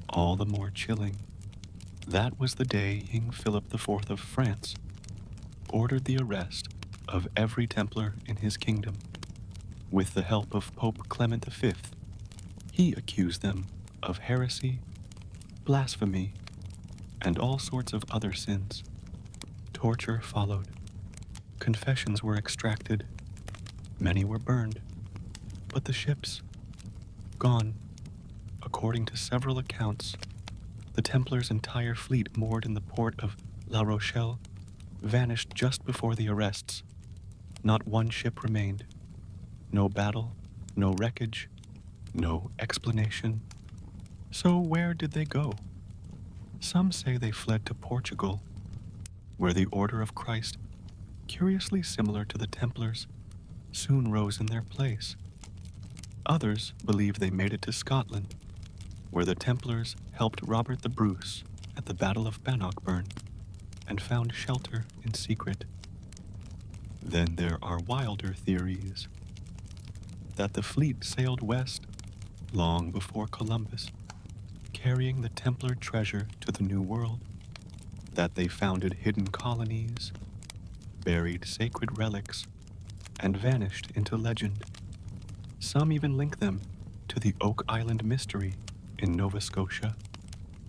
all the more chilling. That was the day King Philip IV of France ordered the arrest of every Templar in his kingdom. With the help of Pope Clement V, he accused them of heresy, blasphemy, and all sorts of other sins. Torture followed. Confessions were extracted. Many were burned. But the ships, gone. According to several accounts, the Templars' entire fleet moored in the port of La Rochelle vanished just before the arrests. Not one ship remained. No battle, no wreckage, no explanation. So where did they go? Some say they fled to Portugal, where the Order of Christ, curiously similar to the Templars, soon rose in their place. Others believe they made it to Scotland, where the Templars helped Robert the Bruce at the Battle of Bannockburn and found shelter in secret. Then there are wilder theories that the fleet sailed west long before Columbus, carrying the Templar treasure to the New World, that they founded hidden colonies, buried sacred relics, and vanished into legend. Some even link them to the Oak Island mystery in Nova Scotia,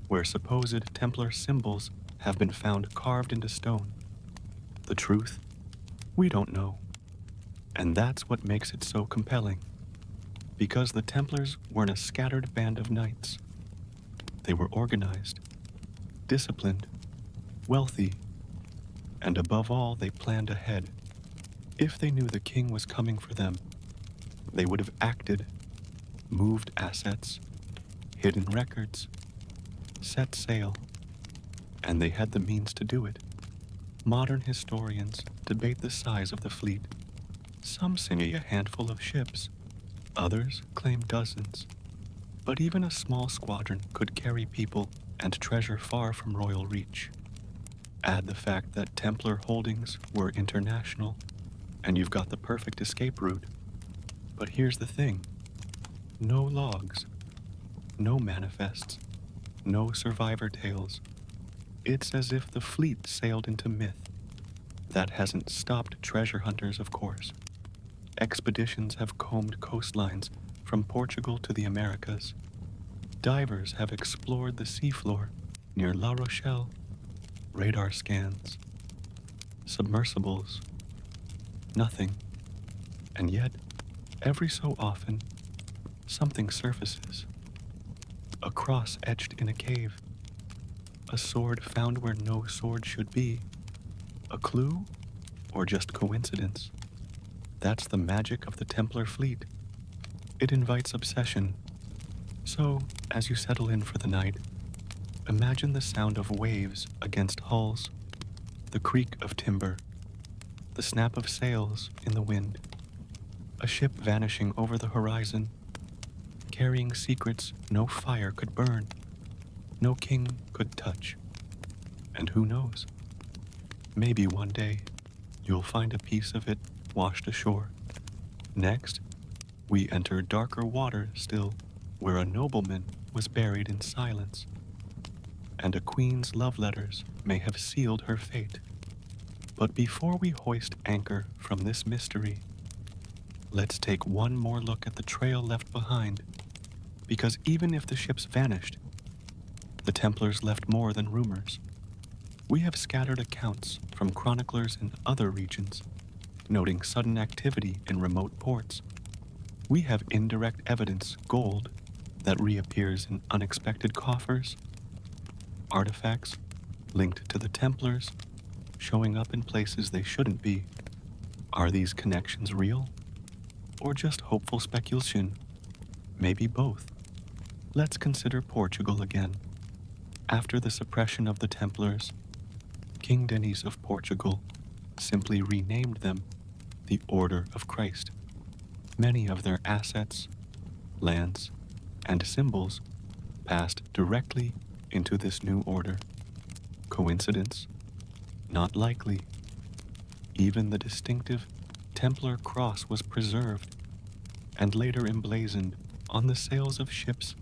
where supposed Templar symbols have been found carved into stone. The truth? We don't know. And that's what makes it so compelling. Because the Templars weren't a scattered band of knights. They were organized, disciplined, wealthy, and above all, they planned ahead. If they knew the king was coming for them, they would have acted, moved assets, hidden records, set sail, and they had the means to do it. Modern historians debate the size of the fleet. Some say a handful of ships, others claim dozens. But even a small squadron could carry people and treasure far from royal reach. Add the fact that Templar holdings were international, and you've got the perfect escape route. But here's the thing. No logs, no manifests, no survivor tales. It's as if the fleet sailed into myth. That hasn't stopped treasure hunters, of course. Expeditions have combed coastlines from Portugal to the Americas. Divers have explored the seafloor near La Rochelle. Radar scans. Submersibles. Nothing. And yet, every so often, something surfaces. A cross etched in a cave. A sword found where no sword should be. A clue? Or just coincidence? That's the magic of the Templar fleet. It invites obsession. So, as you settle in for the night, imagine the sound of waves against hulls, the creak of timber, the snap of sails in the wind, a ship vanishing over the horizon, carrying secrets no fire could burn, no king could touch. And who knows? Maybe one day you'll find a piece of it washed ashore. Next, we enter darker water still, where a nobleman was buried in silence, and a queen's love letters may have sealed her fate. But before we hoist anchor from this mystery, let's take one more look at the trail left behind, because even if the ships vanished, the Templars left more than rumors. We have scattered accounts from chroniclers in other regions, noting sudden activity in remote ports. We have indirect evidence, gold, that reappears in unexpected coffers, artifacts linked to the Templars, showing up in places they shouldn't be. Are these connections real? Or just hopeful speculation? Maybe both. Let's consider Portugal again. After the suppression of the Templars, King Denis of Portugal simply renamed them the Order of Christ. Many of their assets, lands, and symbols passed directly into this new order. Coincidence? Not likely. Even the distinctive Templar cross was preserved and later emblazoned on the sails of ships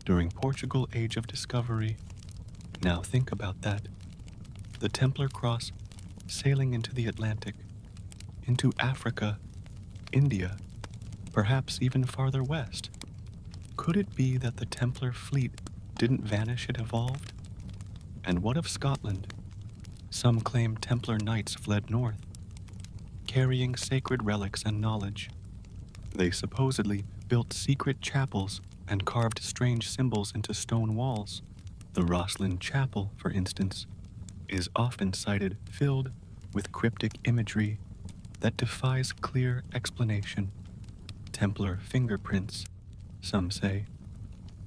during Portugal's Age of Discovery. Now think about that. The Templar cross sailing into the Atlantic, into Africa, India, perhaps even farther west. Could it be that the Templar fleet didn't vanish, it evolved? And what of Scotland? Some claim Templar knights fled north, carrying sacred relics and knowledge. They supposedly built secret chapels and carved strange symbols into stone walls. The Rosslyn Chapel, for instance, is often cited filled with cryptic imagery that defies clear explanation. Templar fingerprints, some say.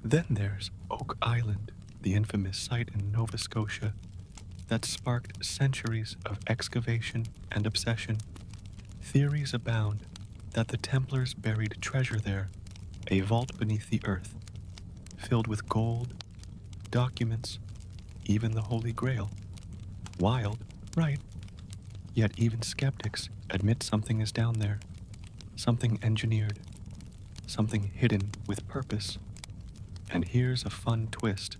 Then there's Oak Island, the infamous site in Nova Scotia that sparked centuries of excavation and obsession. Theories abound that the Templars buried treasure there, a vault beneath the earth, filled with gold, documents, even the Holy Grail. Wild, right? Yet even skeptics admit something is down there, something engineered, something hidden with purpose. And here's a fun twist.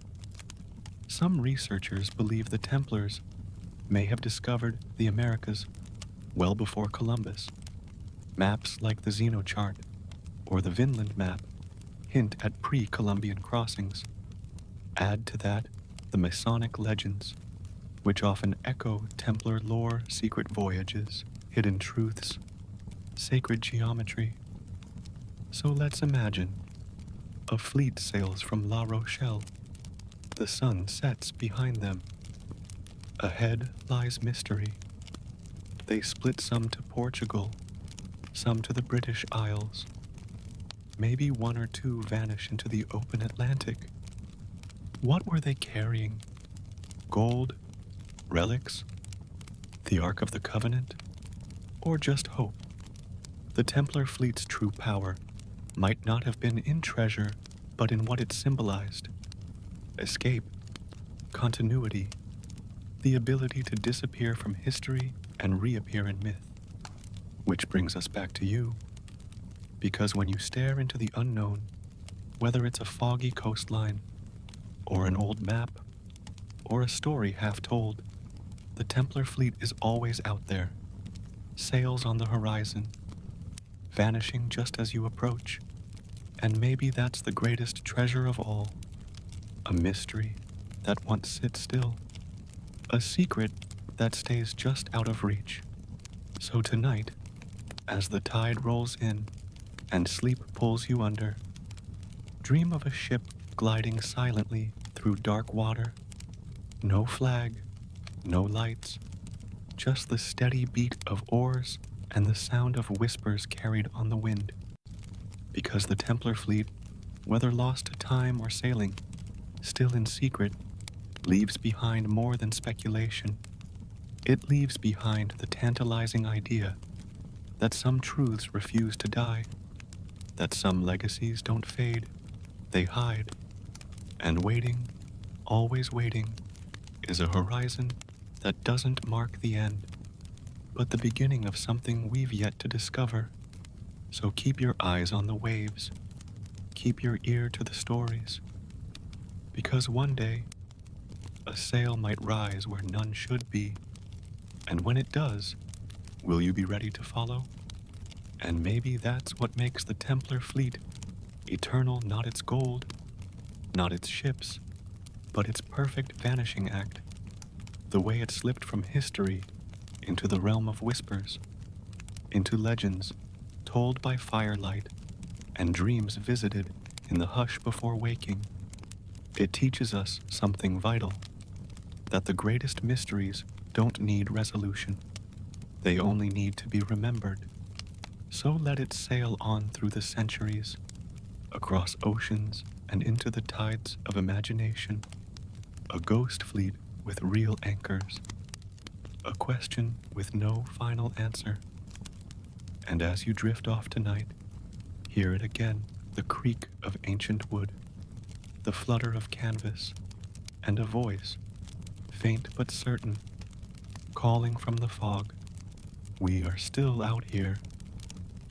Some researchers believe the Templars may have discovered the Americas well before Columbus. Maps like the Xenochart or the Vinland map hint at pre-Columbian crossings. Add to that the Masonic legends, which often echo Templar lore, secret voyages, hidden truths, sacred geometry. So let's imagine a fleet sails from La Rochelle. The sun sets behind them. Ahead lies mystery. They split some to Portugal, some to the British Isles. Maybe one or two vanish into the open Atlantic. What were they carrying? Gold? Relics? The Ark of the Covenant? Or just hope? The Templar fleet's true power might not have been in treasure, but in what it symbolized. Escape, continuity, the ability to disappear from history and reappear in myth. Which brings us back to you. Because when you stare into the unknown, whether it's a foggy coastline, or an old map, or a story half told, the Templar fleet is always out there, sails on the horizon, vanishing just as you approach. And maybe that's the greatest treasure of all. A mystery that once sits still. A secret that stays just out of reach. So tonight, as the tide rolls in and sleep pulls you under, dream of a ship gliding silently through dark water. No flag, no lights, just the steady beat of oars and the sound of whispers carried on the wind. Because the Templar fleet, whether lost to time or sailing, still in secret, leaves behind more than speculation. It leaves behind the tantalizing idea that some truths refuse to die, that some legacies don't fade, they hide. And waiting, always waiting, is a horizon that doesn't mark the end, but the beginning of something we've yet to discover. So keep your eyes on the waves, keep your ear to the stories, because one day, a sail might rise where none should be, and when it does, will you be ready to follow? And maybe that's what makes the Templar fleet eternal, not its gold, not its ships, but its perfect vanishing act, the way it slipped from history into the realm of whispers, into legends told by firelight and dreams visited in the hush before waking. It teaches us something vital, that the greatest mysteries don't need resolution. They only need to be remembered. So let it sail on through the centuries, across oceans and into the tides of imagination. A ghost fleet with real anchors. A question with no final answer. And as you drift off tonight, hear it again, the creak of ancient wood, the flutter of canvas, and a voice, faint but certain, calling from the fog. We are still out here.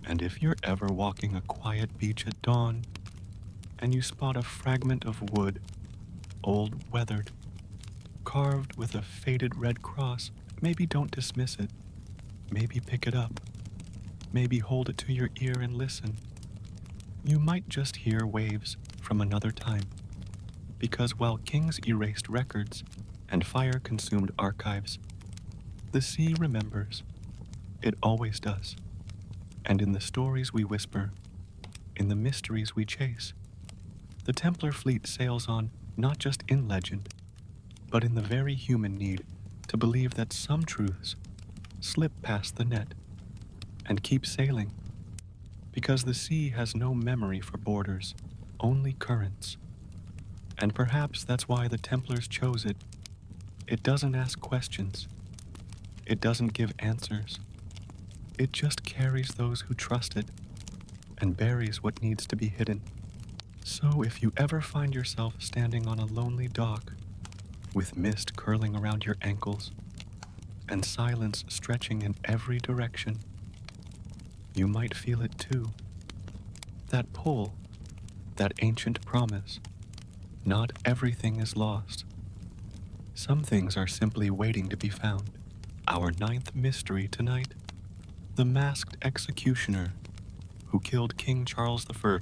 And if you're ever walking a quiet beach at dawn, and you spot a fragment of wood, old weathered, carved with a faded red cross Maybe don't dismiss it. Maybe pick it up. Maybe hold it to your ear and listen. You might just hear waves from another time. Because while kings erased records and fire consumed archives, the sea remembers. It always does. And in the stories we whisper, in the mysteries we chase, the Templar fleet sails on not just in legend, but in the very human need to believe that some truths slip past the net and keep sailing. Because the sea has no memory for borders, only currents. And perhaps that's why the Templars chose it. It doesn't ask questions. It doesn't give answers. It just carries those who trust it and buries what needs to be hidden. So if you ever find yourself standing on a lonely dock with mist curling around your ankles and silence stretching in every direction, you might feel it too. That pull, that ancient promise. Not everything is lost. Some things are simply waiting to be found. Our ninth mystery tonight, the masked executioner who killed King Charles I.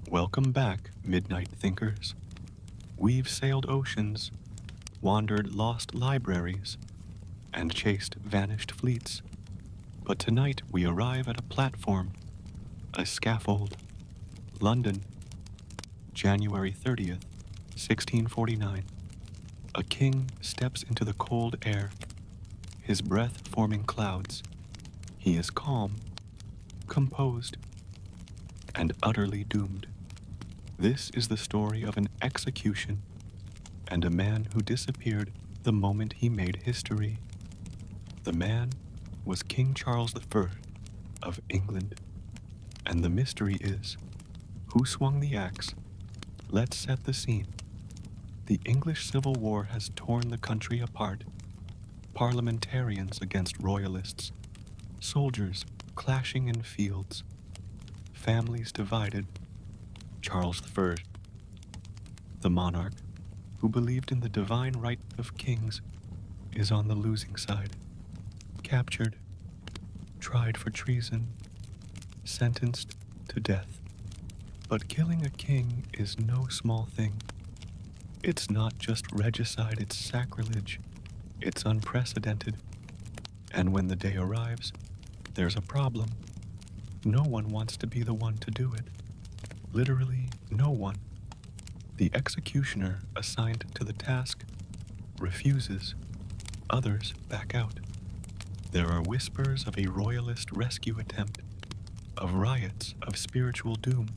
Welcome back, midnight thinkers. We've sailed oceans, wandered lost libraries, and chased vanished fleets. But tonight we arrive at a platform, a scaffold. London, January 30th, 1649. A king steps into the cold air, his breath forming clouds. He is calm, composed, and utterly doomed. This is the story of an execution and a man who disappeared the moment he made history. The man was King Charles I of England. And the mystery is, who swung the axe? Let's set the scene. The English Civil War has torn the country apart. Parliamentarians against royalists, soldiers clashing in fields, families divided. Charles I, the monarch who believed in the divine right of kings, is on the losing side. Captured, tried for treason, sentenced to death. But killing a king is no small thing. It's not just regicide, it's sacrilege. It's unprecedented. And when the day arrives, there's a problem. No one wants to be the one to do it. Literally, no one. The executioner assigned to the task refuses. Others back out. There are whispers of a royalist rescue attempt, of riots, of spiritual doom.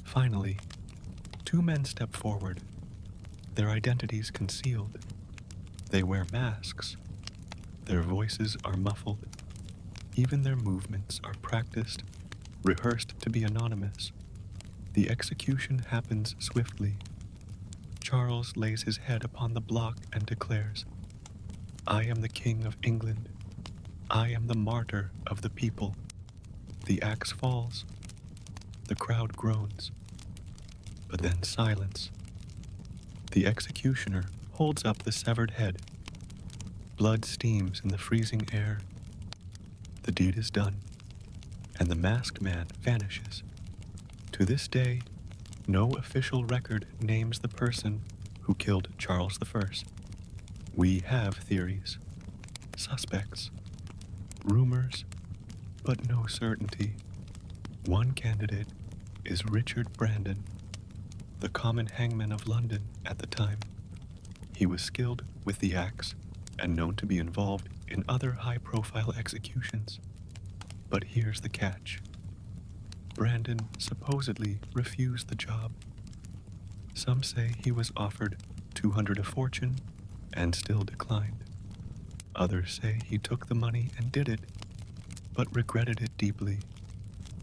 Finally, two men step forward, their identities concealed. They wear masks. Their voices are muffled. Even their movements are practiced, rehearsed to be anonymous. The execution happens swiftly. Charles lays his head upon the block and declares, "I am the King of England. I am the martyr of the people." The axe falls. The crowd groans. But then silence. The executioner holds up the severed head. Blood steams in the freezing air. The deed is done, and the masked man vanishes. To this day, no official record names the person who killed Charles I. We have theories, suspects, rumors, but no certainty. One candidate is Richard Brandon, the common hangman of London at the time. He was skilled with the axe and known to be involved in other high-profile executions. But here's the catch. Brandon supposedly refused the job. Some say he was offered 200 a fortune and still declined. Others say he took the money and did it, but regretted it deeply.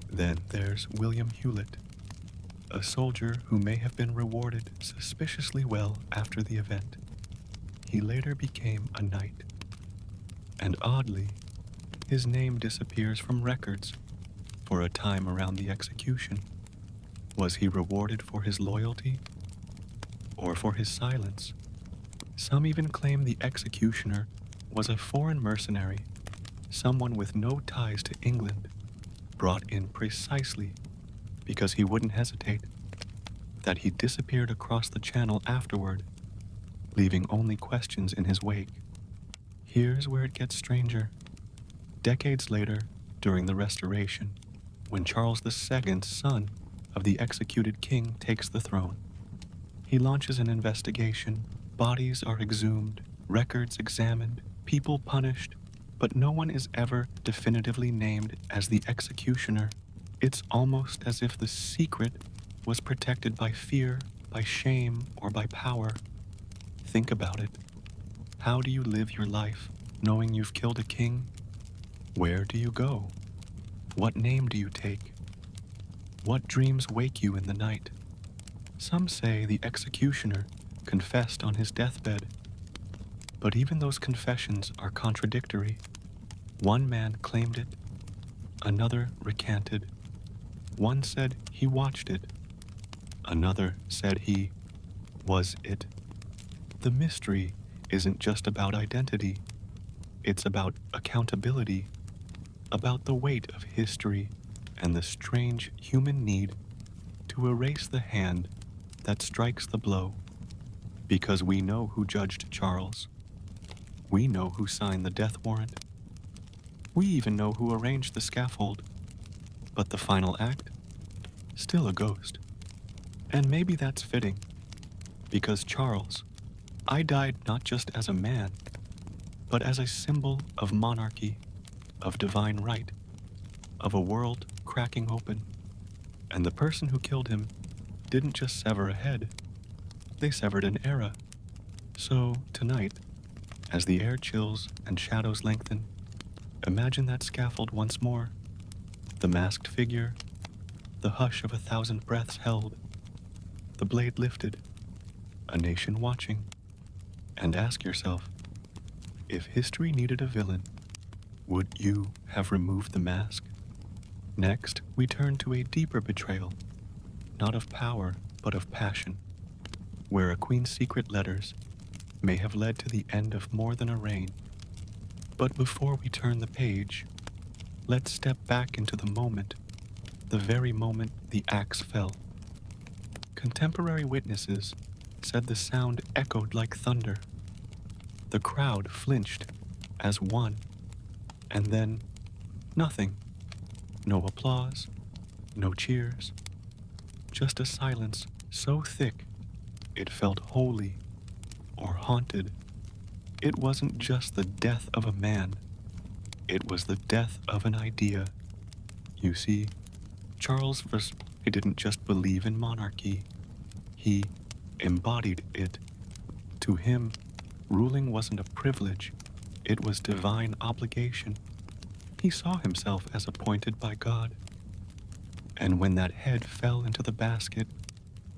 Then there's William Hewlett, a soldier who may have been rewarded suspiciously well after the event. He later became a knight. And oddly, his name disappears from records for a time around the execution. Was he rewarded for his loyalty or for his silence? Some even claim the executioner was a foreign mercenary, someone with no ties to England, brought in precisely because he wouldn't hesitate, that he disappeared across the channel afterward, leaving only questions in his wake. Here's where it gets stranger. Decades later, during the Restoration, when Charles II's son of the executed king takes the throne, he launches an investigation. Bodies are exhumed, records examined, people punished, but no one is ever definitively named as the executioner. It's almost as if the secret was protected by fear, by shame, or by power. Think about it. How do you live your life knowing you've killed a king? Where do you go? What name do you take? What dreams wake you in the night? Some say the executioner confessed on his deathbed, but even those confessions are contradictory. One man claimed it, another recanted. One said he watched it, another said he was it. The mystery isn't just about identity, it's about accountability, about the weight of history and the strange human need to erase the hand that strikes the blow. Because we know who judged Charles. We know who signed the death warrant. We even know who arranged the scaffold. But the final act? Still a ghost. And maybe that's fitting. Because Charles, I died not just as a man, but as a symbol of monarchy, of divine right, of a world cracking open. And the person who killed him didn't just sever a head, they severed an era. So tonight, as the air chills and shadows lengthen, imagine that scaffold once more, the masked figure, the hush of 1,000 breaths held, the blade lifted, a nation watching, and ask yourself, if history needed a villain, would you have removed the mask? Next, we turn to a deeper betrayal, not of power, but of passion, where a queen's secret letters may have led to the end of more than a reign. But before we turn the page, let's step back into the moment, the very moment the axe fell. Contemporary witnesses said the sound echoed like thunder. The crowd flinched as one, and then nothing. No applause, no cheers, just a silence so thick it felt holy or haunted. It wasn't just the death of a man, it was the death of an idea. You see, he didn't just believe in monarchy, he embodied it. To him, ruling wasn't a privilege, it was divine obligation. He saw himself as appointed by God. And when that head fell into the basket,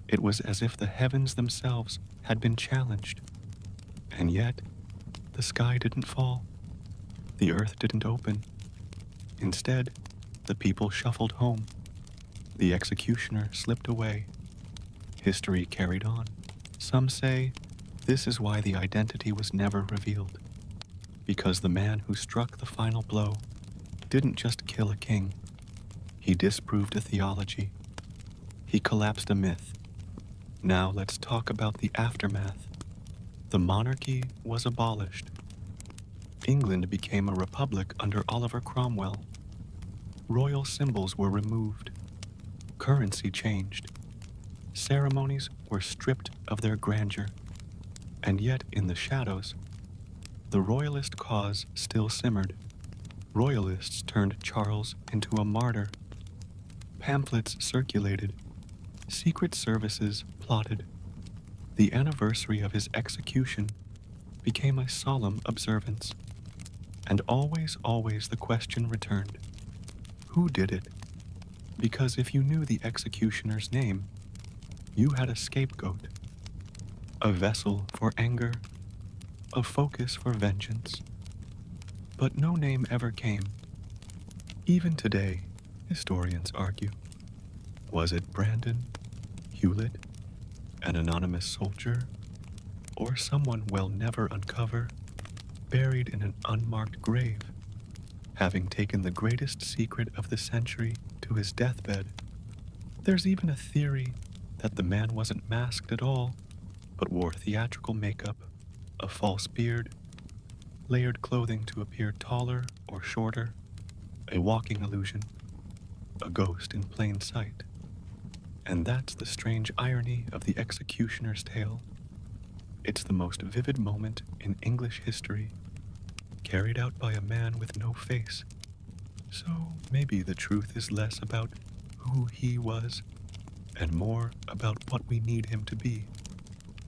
it was as if the heavens themselves had been challenged. And yet, the sky didn't fall. The earth didn't open. Instead, the people shuffled home. The executioner slipped away. History carried on. Some say this is why the identity was never revealed. Because the man who struck the final blow didn't just kill a king. He disproved a theology. He collapsed a myth. Now let's talk about the aftermath. The monarchy was abolished. England became a republic under Oliver Cromwell. Royal symbols were removed. Currency changed. Ceremonies were stripped of their grandeur. And yet, in the shadows, the royalist cause still simmered. Royalists turned Charles into a martyr. Pamphlets circulated. Secret services plotted. The anniversary of his execution became a solemn observance. And always, always the question returned, who did it? Because if you knew the executioner's name, you had a scapegoat, a vessel for anger, a focus for vengeance. But no name ever came. Even today, historians argue. Was it Brandon, Hewlett, an anonymous soldier, or someone we'll never uncover? buried in an unmarked grave, having taken the greatest secret of the century to his deathbed. There's even a theory that the man wasn't masked at all, but wore theatrical makeup, a false beard, layered clothing to appear taller or shorter, a walking illusion, a ghost in plain sight. And that's the strange irony of the executioner's tale. It's the most vivid moment in English history, carried out by a man with no face. So maybe the truth is less about who he was and more about what we need him to be.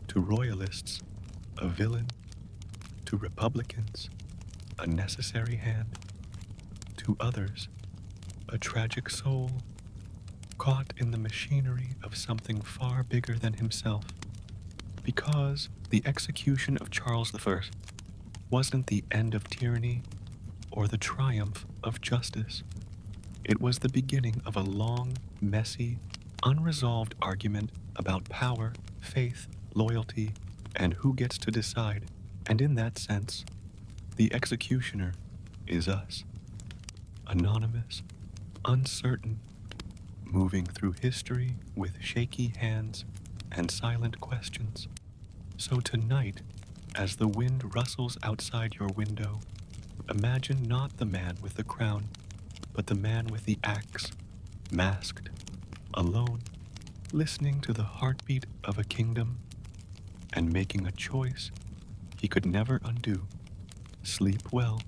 To royalists, a villain. To Republicans, a necessary hand. To others, a tragic soul caught in the machinery of something far bigger than himself. Because the execution of Charles I wasn't the end of tyranny or the triumph of justice. It was the beginning of a long, messy, unresolved argument about power, faith, loyalty, and who gets to decide. And in that sense, the executioner is us. Anonymous, uncertain, moving through history with shaky hands and silent questions. So tonight, as the wind rustles outside your window, imagine not the man with the crown, but the man with the axe, masked, alone, listening to the heartbeat of a kingdom and making a choice he could never undo. Sleep well,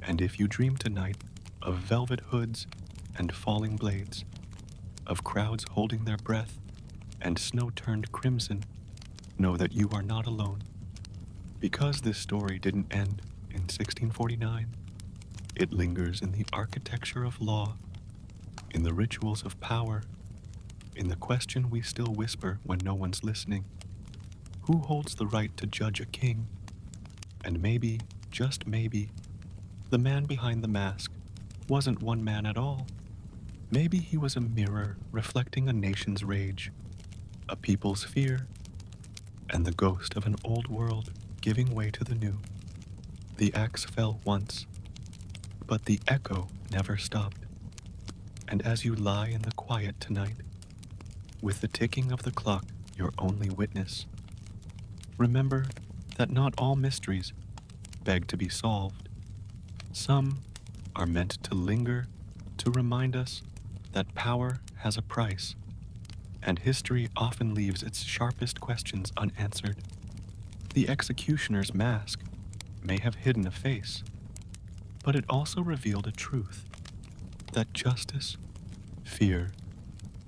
and if you dream tonight of velvet hoods and falling blades, of crowds holding their breath and snow turned crimson, know that you are not alone. Because this story didn't end in 1649, it lingers in the architecture of law, in the rituals of power, in the question we still whisper when no one's listening. Who holds the right to judge a king? And maybe, just maybe, the man behind the mask wasn't one man at all. Maybe he was a mirror reflecting a nation's rage, a people's fear, and the ghost of an old world giving way to the new. The axe fell once, but the echo never stopped. And as you lie in the quiet tonight, with the ticking of the clock your only witness, remember that not all mysteries beg to be solved. Some are meant to linger to remind us that power has a price, and history often leaves its sharpest questions unanswered. The executioner's mask may have hidden a face, but it also revealed a truth, that justice, fear,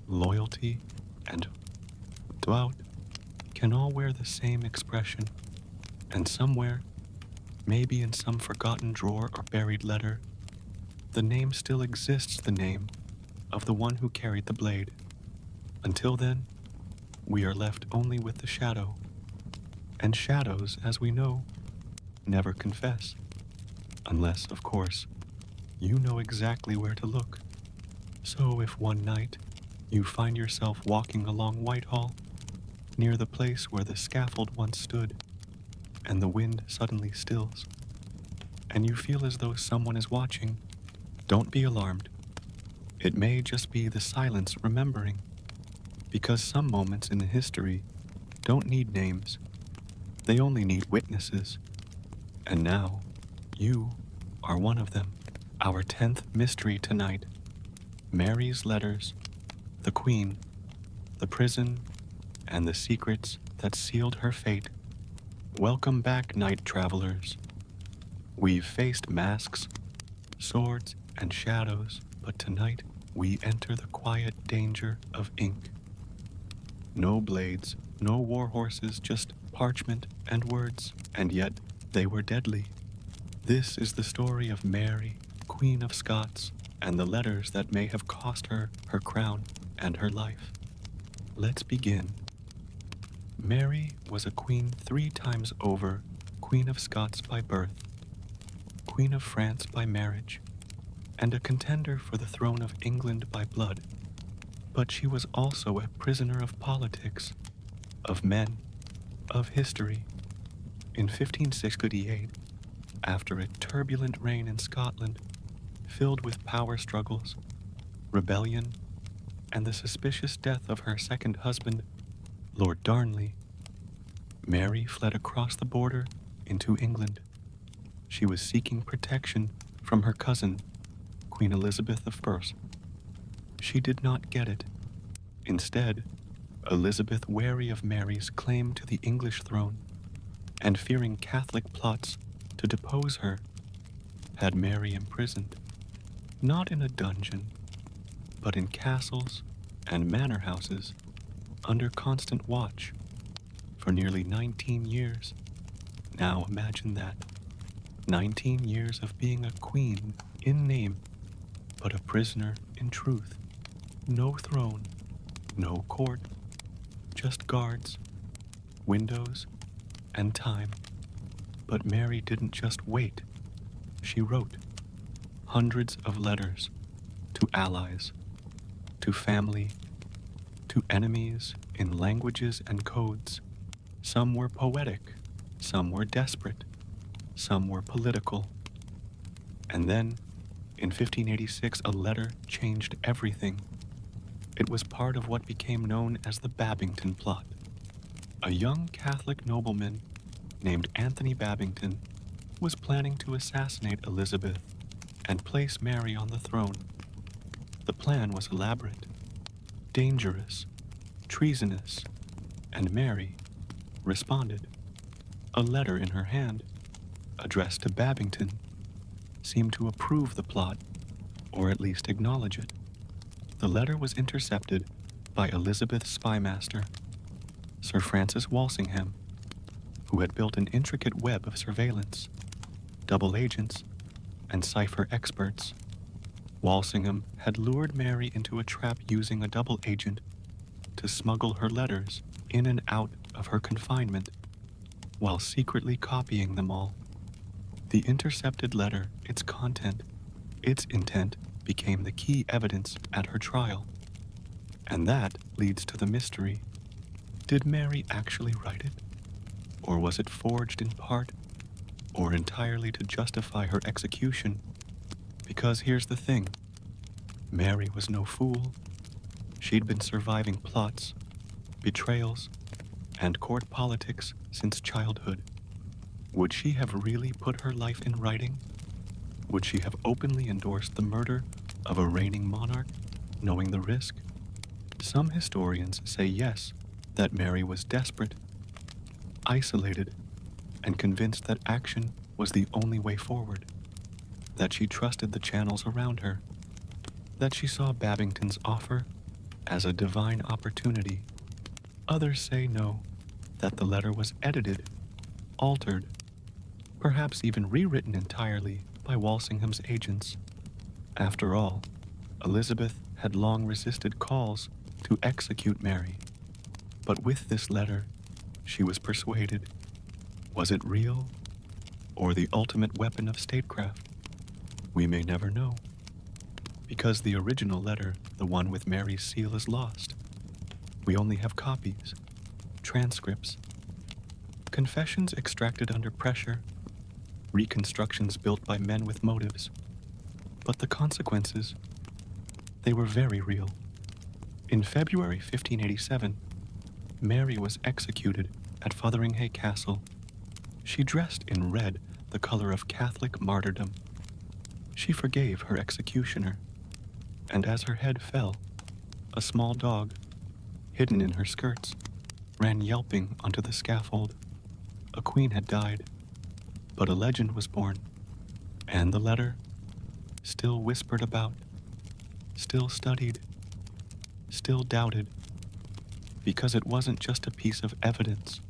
loyalty, and doubt can all wear the same expression, and somewhere, maybe in some forgotten drawer or buried letter, the name still exists, the name of the one who carried the blade. Until then, we are left only with the shadow, and shadows, as we know, never confess, unless, of course, you know exactly where to look. So if one night you find yourself walking along Whitehall, near the place where the scaffold once stood, and the wind suddenly stills, and you feel as though someone is watching, don't be alarmed. It may just be the silence remembering, because some moments in the history don't need names. They only need witnesses. And now, you are one of them. Our 10th mystery tonight, Mary's letters, the Queen, the prison, and the secrets that sealed her fate. Welcome back, night travelers. We've faced masks, swords, and shadows, but tonight we enter the quiet danger of ink. No blades, no war horses, just parchment and words, and yet they were deadly. This is the story of Mary, Queen of Scots, and the letters that may have cost her her crown and her life. Let's begin. Mary was a queen 3 times over, Queen of Scots by birth, Queen of France by marriage, and a contender for the throne of England by blood. But she was also a prisoner of politics, of men, of history. In 1568, after a turbulent reign in Scotland filled with power struggles, rebellion, and the suspicious death of her second husband, Lord Darnley, Mary fled across the border into England. She was seeking protection from her cousin, Queen Elizabeth I. She did not get it. Instead, Elizabeth, wary of Mary's claim to the English throne and fearing Catholic plots to depose her, had Mary imprisoned, not in a dungeon, but in castles and manor houses under constant watch for nearly 19 years. Now imagine that. 19 years of being a queen in name, but a prisoner in truth. No throne, no court, just guards, windows, and time. But Mary didn't just wait. She wrote hundreds of letters to allies, to family, to enemies in languages and codes. Some were poetic, some were desperate, some were political. And then, in 1586, a letter changed everything. It was part of what became known as the Babington Plot. A young Catholic nobleman named Anthony Babington was planning to assassinate Elizabeth and place Mary on the throne. The plan was elaborate, dangerous, treasonous, and Mary responded. A letter in her hand, addressed to Babington, seemed to approve the plot, or at least acknowledge it. The letter was intercepted by Elizabeth's spymaster, Sir Francis Walsingham, who had built an intricate web of surveillance, double agents, and cipher experts. Walsingham had lured Mary into a trap using a double agent to smuggle her letters in and out of her confinement, while secretly copying them all. The intercepted letter, its content, its intent became the key evidence at her trial. And that leads to the mystery. Did Mary actually write it? Or was it forged in part, or entirely to justify her execution? Because here's the thing. Mary was no fool. She'd been surviving plots, betrayals, and court politics since childhood. Would she have really put her life in writing? Would she have openly endorsed the murder of a reigning monarch, knowing the risk? Some historians say yes, that Mary was desperate, isolated, and convinced that action was the only way forward, that she trusted the channels around her, that she saw Babington's offer as a divine opportunity. Others say no, that the letter was edited, altered, perhaps even rewritten entirely by Walsingham's agents. After all, Elizabeth had long resisted calls to execute Mary. But with this letter, she was persuaded. Was it real, or the ultimate weapon of statecraft? We may never know, because the original letter, the one with Mary's seal, is lost. We only have copies, transcripts, confessions extracted under pressure, reconstructions built by men with motives. But the consequences, they were very real. In February 1587, Mary was executed at Fotheringhay Castle. She dressed in red, the color of Catholic martyrdom. She forgave her executioner, and as her head fell, a small dog, hidden in her skirts, ran yelping onto the scaffold. A queen had died, but a legend was born, and the letter, still whispered about, still studied, still doubted, because it wasn't just a piece of evidence.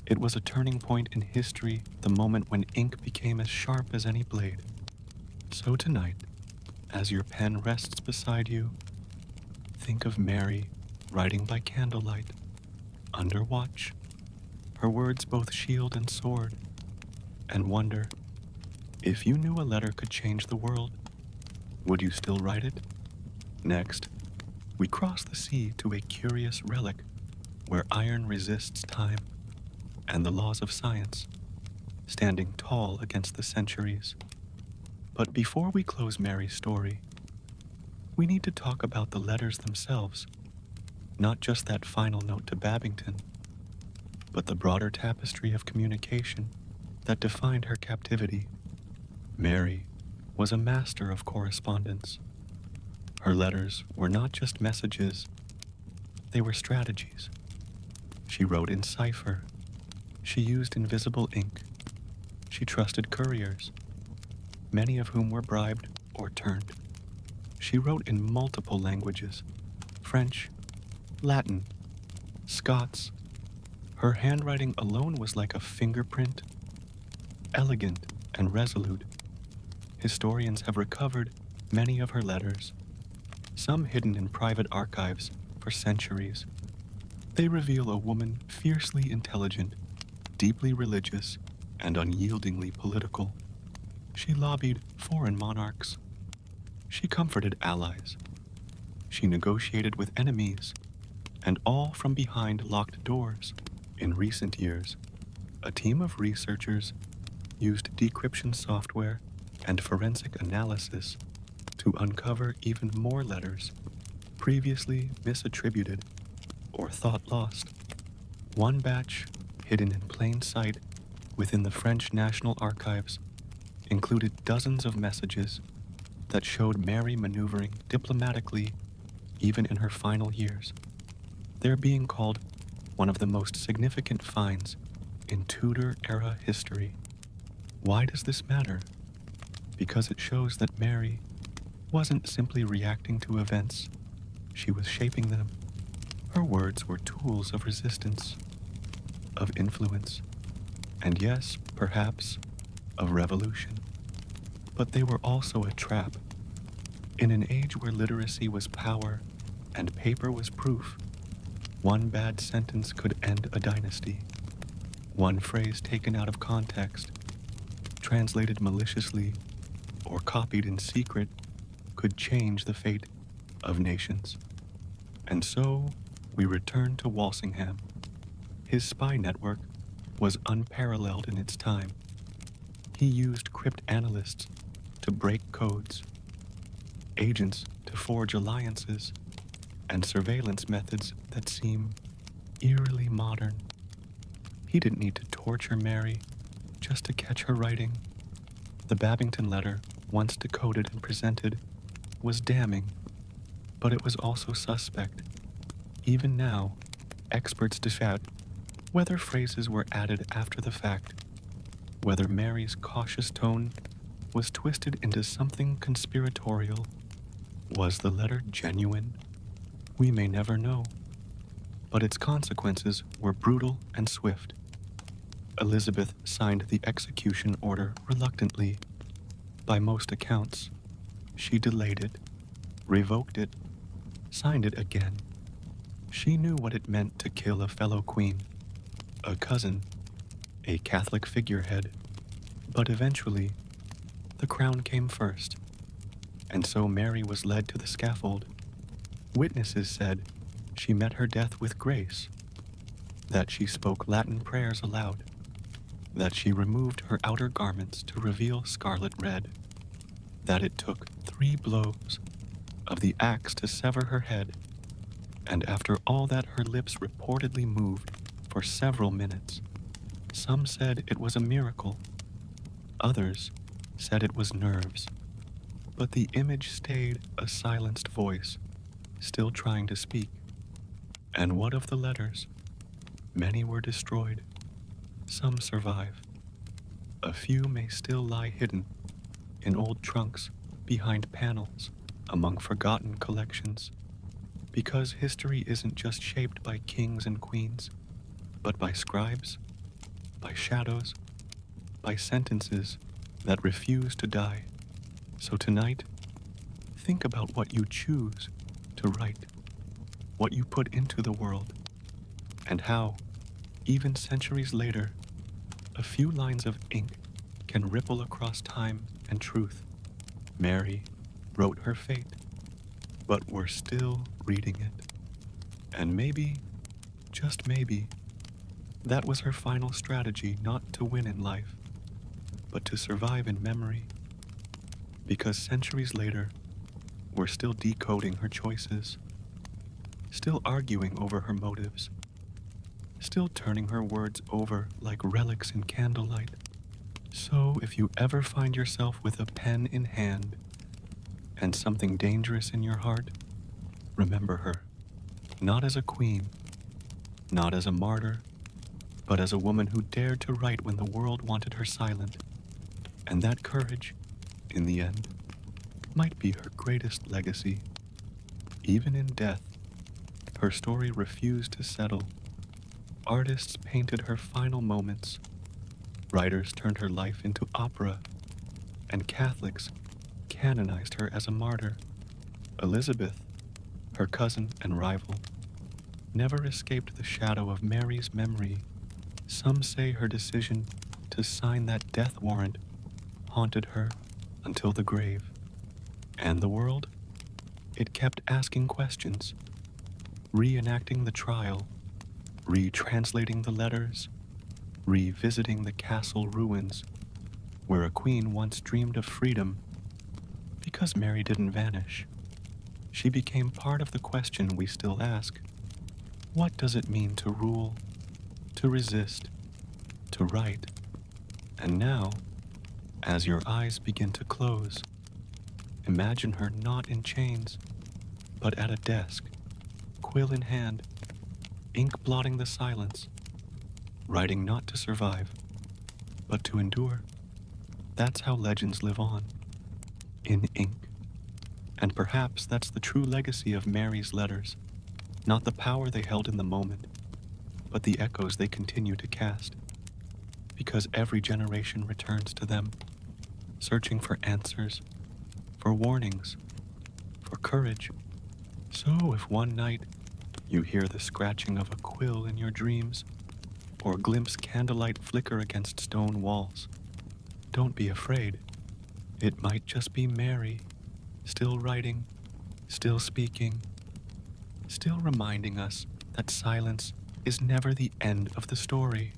It was a turning point in history, the moment when ink became as sharp as any blade. So tonight, as your pen rests beside you, think of Mary writing by candlelight, under watch, her words both shield and sword, and wonder, if you knew a letter could change the world, would you still write it? Next, we cross the sea to a curious relic where iron resists time and the laws of science. standing tall against the centuries. But before we close Mary's story, we need to talk about the letters themselves, not just that final note to Babington, but the broader tapestry of communication that defined her captivity. Mary was a master of correspondence. Her letters were not just messages, they were strategies. She wrote in cipher. She used invisible ink. She trusted couriers, many of whom were bribed or turned. She wrote in multiple languages: French, Latin, Scots. Her handwriting alone was like a fingerprint, elegant and resolute. Historians have recovered many of her letters, some hidden in private archives for centuries. They reveal a woman fiercely intelligent, deeply religious, and unyieldingly political. She lobbied foreign monarchs. She comforted allies. She negotiated with enemies, and all from behind locked doors. In recent years, a team of researchers used decryption software and forensic analysis to uncover even more letters previously misattributed or thought lost. One batch, hidden in plain sight within the French National Archives, included dozens of messages that showed Mary maneuvering diplomatically even in her final years. They're being called one of the most significant finds in Tudor-era history. Why does this matter? Because it shows that Mary wasn't simply reacting to events, she was shaping them. Her words were tools of resistance, of influence, and yes, perhaps, of revolution. But they were also a trap. In an age where literacy was power and paper was proof, one bad sentence could end a dynasty. One phrase taken out of context, translated maliciously, or copied in secret, could change the fate of nations. And so, we return to Walsingham. His spy network was unparalleled in its time. He used cryptanalysts to break codes, agents to forge alliances, and surveillance methods that seem eerily modern. He didn't need to torture Mary just to catch her writing. The Babington letter, once decoded and presented, was damning, but it was also suspect. Even now, experts doubt whether phrases were added after the fact, whether Mary's cautious tone was twisted into something conspiratorial. Was the letter genuine? We may never know, but its consequences were brutal and swift. Elizabeth signed the execution order reluctantly. By most accounts, she delayed it, revoked it, signed it again. She knew what it meant to kill a fellow queen, a cousin, a Catholic figurehead, but eventually, the crown came first, and so Mary was led to the scaffold. Witnesses said she met her death with grace, that she spoke Latin prayers aloud, that she removed her outer garments to reveal scarlet red, that it took 3 blows of the axe to sever her head, and after all that her lips reportedly moved for several minutes. Some said it was a miracle, others said it was nerves, but the image stayed a silenced voice, still trying to speak. And what of the letters? Many were destroyed. Some survive. A few may still lie hidden in old trunks, behind panels, among forgotten collections. Because history isn't just shaped by kings and queens, but by scribes, by shadows, by sentences that refuse to die. So tonight, think about what you choose to write, what you put into the world, and how, even centuries later, a few lines of ink can ripple across time and truth. Mary wrote her fate, but we're still reading it. And maybe, just maybe, that was her final strategy not to win in life, but to survive in memory, because centuries later, we're still decoding her choices, still arguing over her motives, still turning her words over like relics in candlelight. So if you ever find yourself with a pen in hand and something dangerous in your heart, remember her, not as a queen, not as a martyr, but as a woman who dared to write when the world wanted her silent. And that courage, in the end, might be her greatest legacy. Even in death, her story refused to settle. Artists painted her final moments. Writers turned her life into opera. And Catholics canonized her as a martyr. Elizabeth, her cousin and rival, never escaped the shadow of Mary's memory. Some say her decision to sign that death warrant haunted her until the grave. And the world? It kept asking questions, reenacting the trial, retranslating the letters, revisiting the castle ruins where a queen once dreamed of freedom. Because Mary didn't vanish, she became part of the question we still ask. What does it mean to rule, to resist, to write? And now, as your eyes begin to close, imagine her not in chains, but at a desk, quill in hand, ink blotting the silence, writing not to survive, but to endure. That's how legends live on, in ink. And perhaps that's the true legacy of Mary's letters, not the power they held in the moment, but the echoes they continue to cast. Because every generation returns to them, searching for answers, for warnings, for courage. So if one night you hear the scratching of a quill in your dreams, or glimpse candlelight flicker against stone walls, don't be afraid. It might just be Mary, still writing, still speaking, still reminding us that silence is never the end of the story.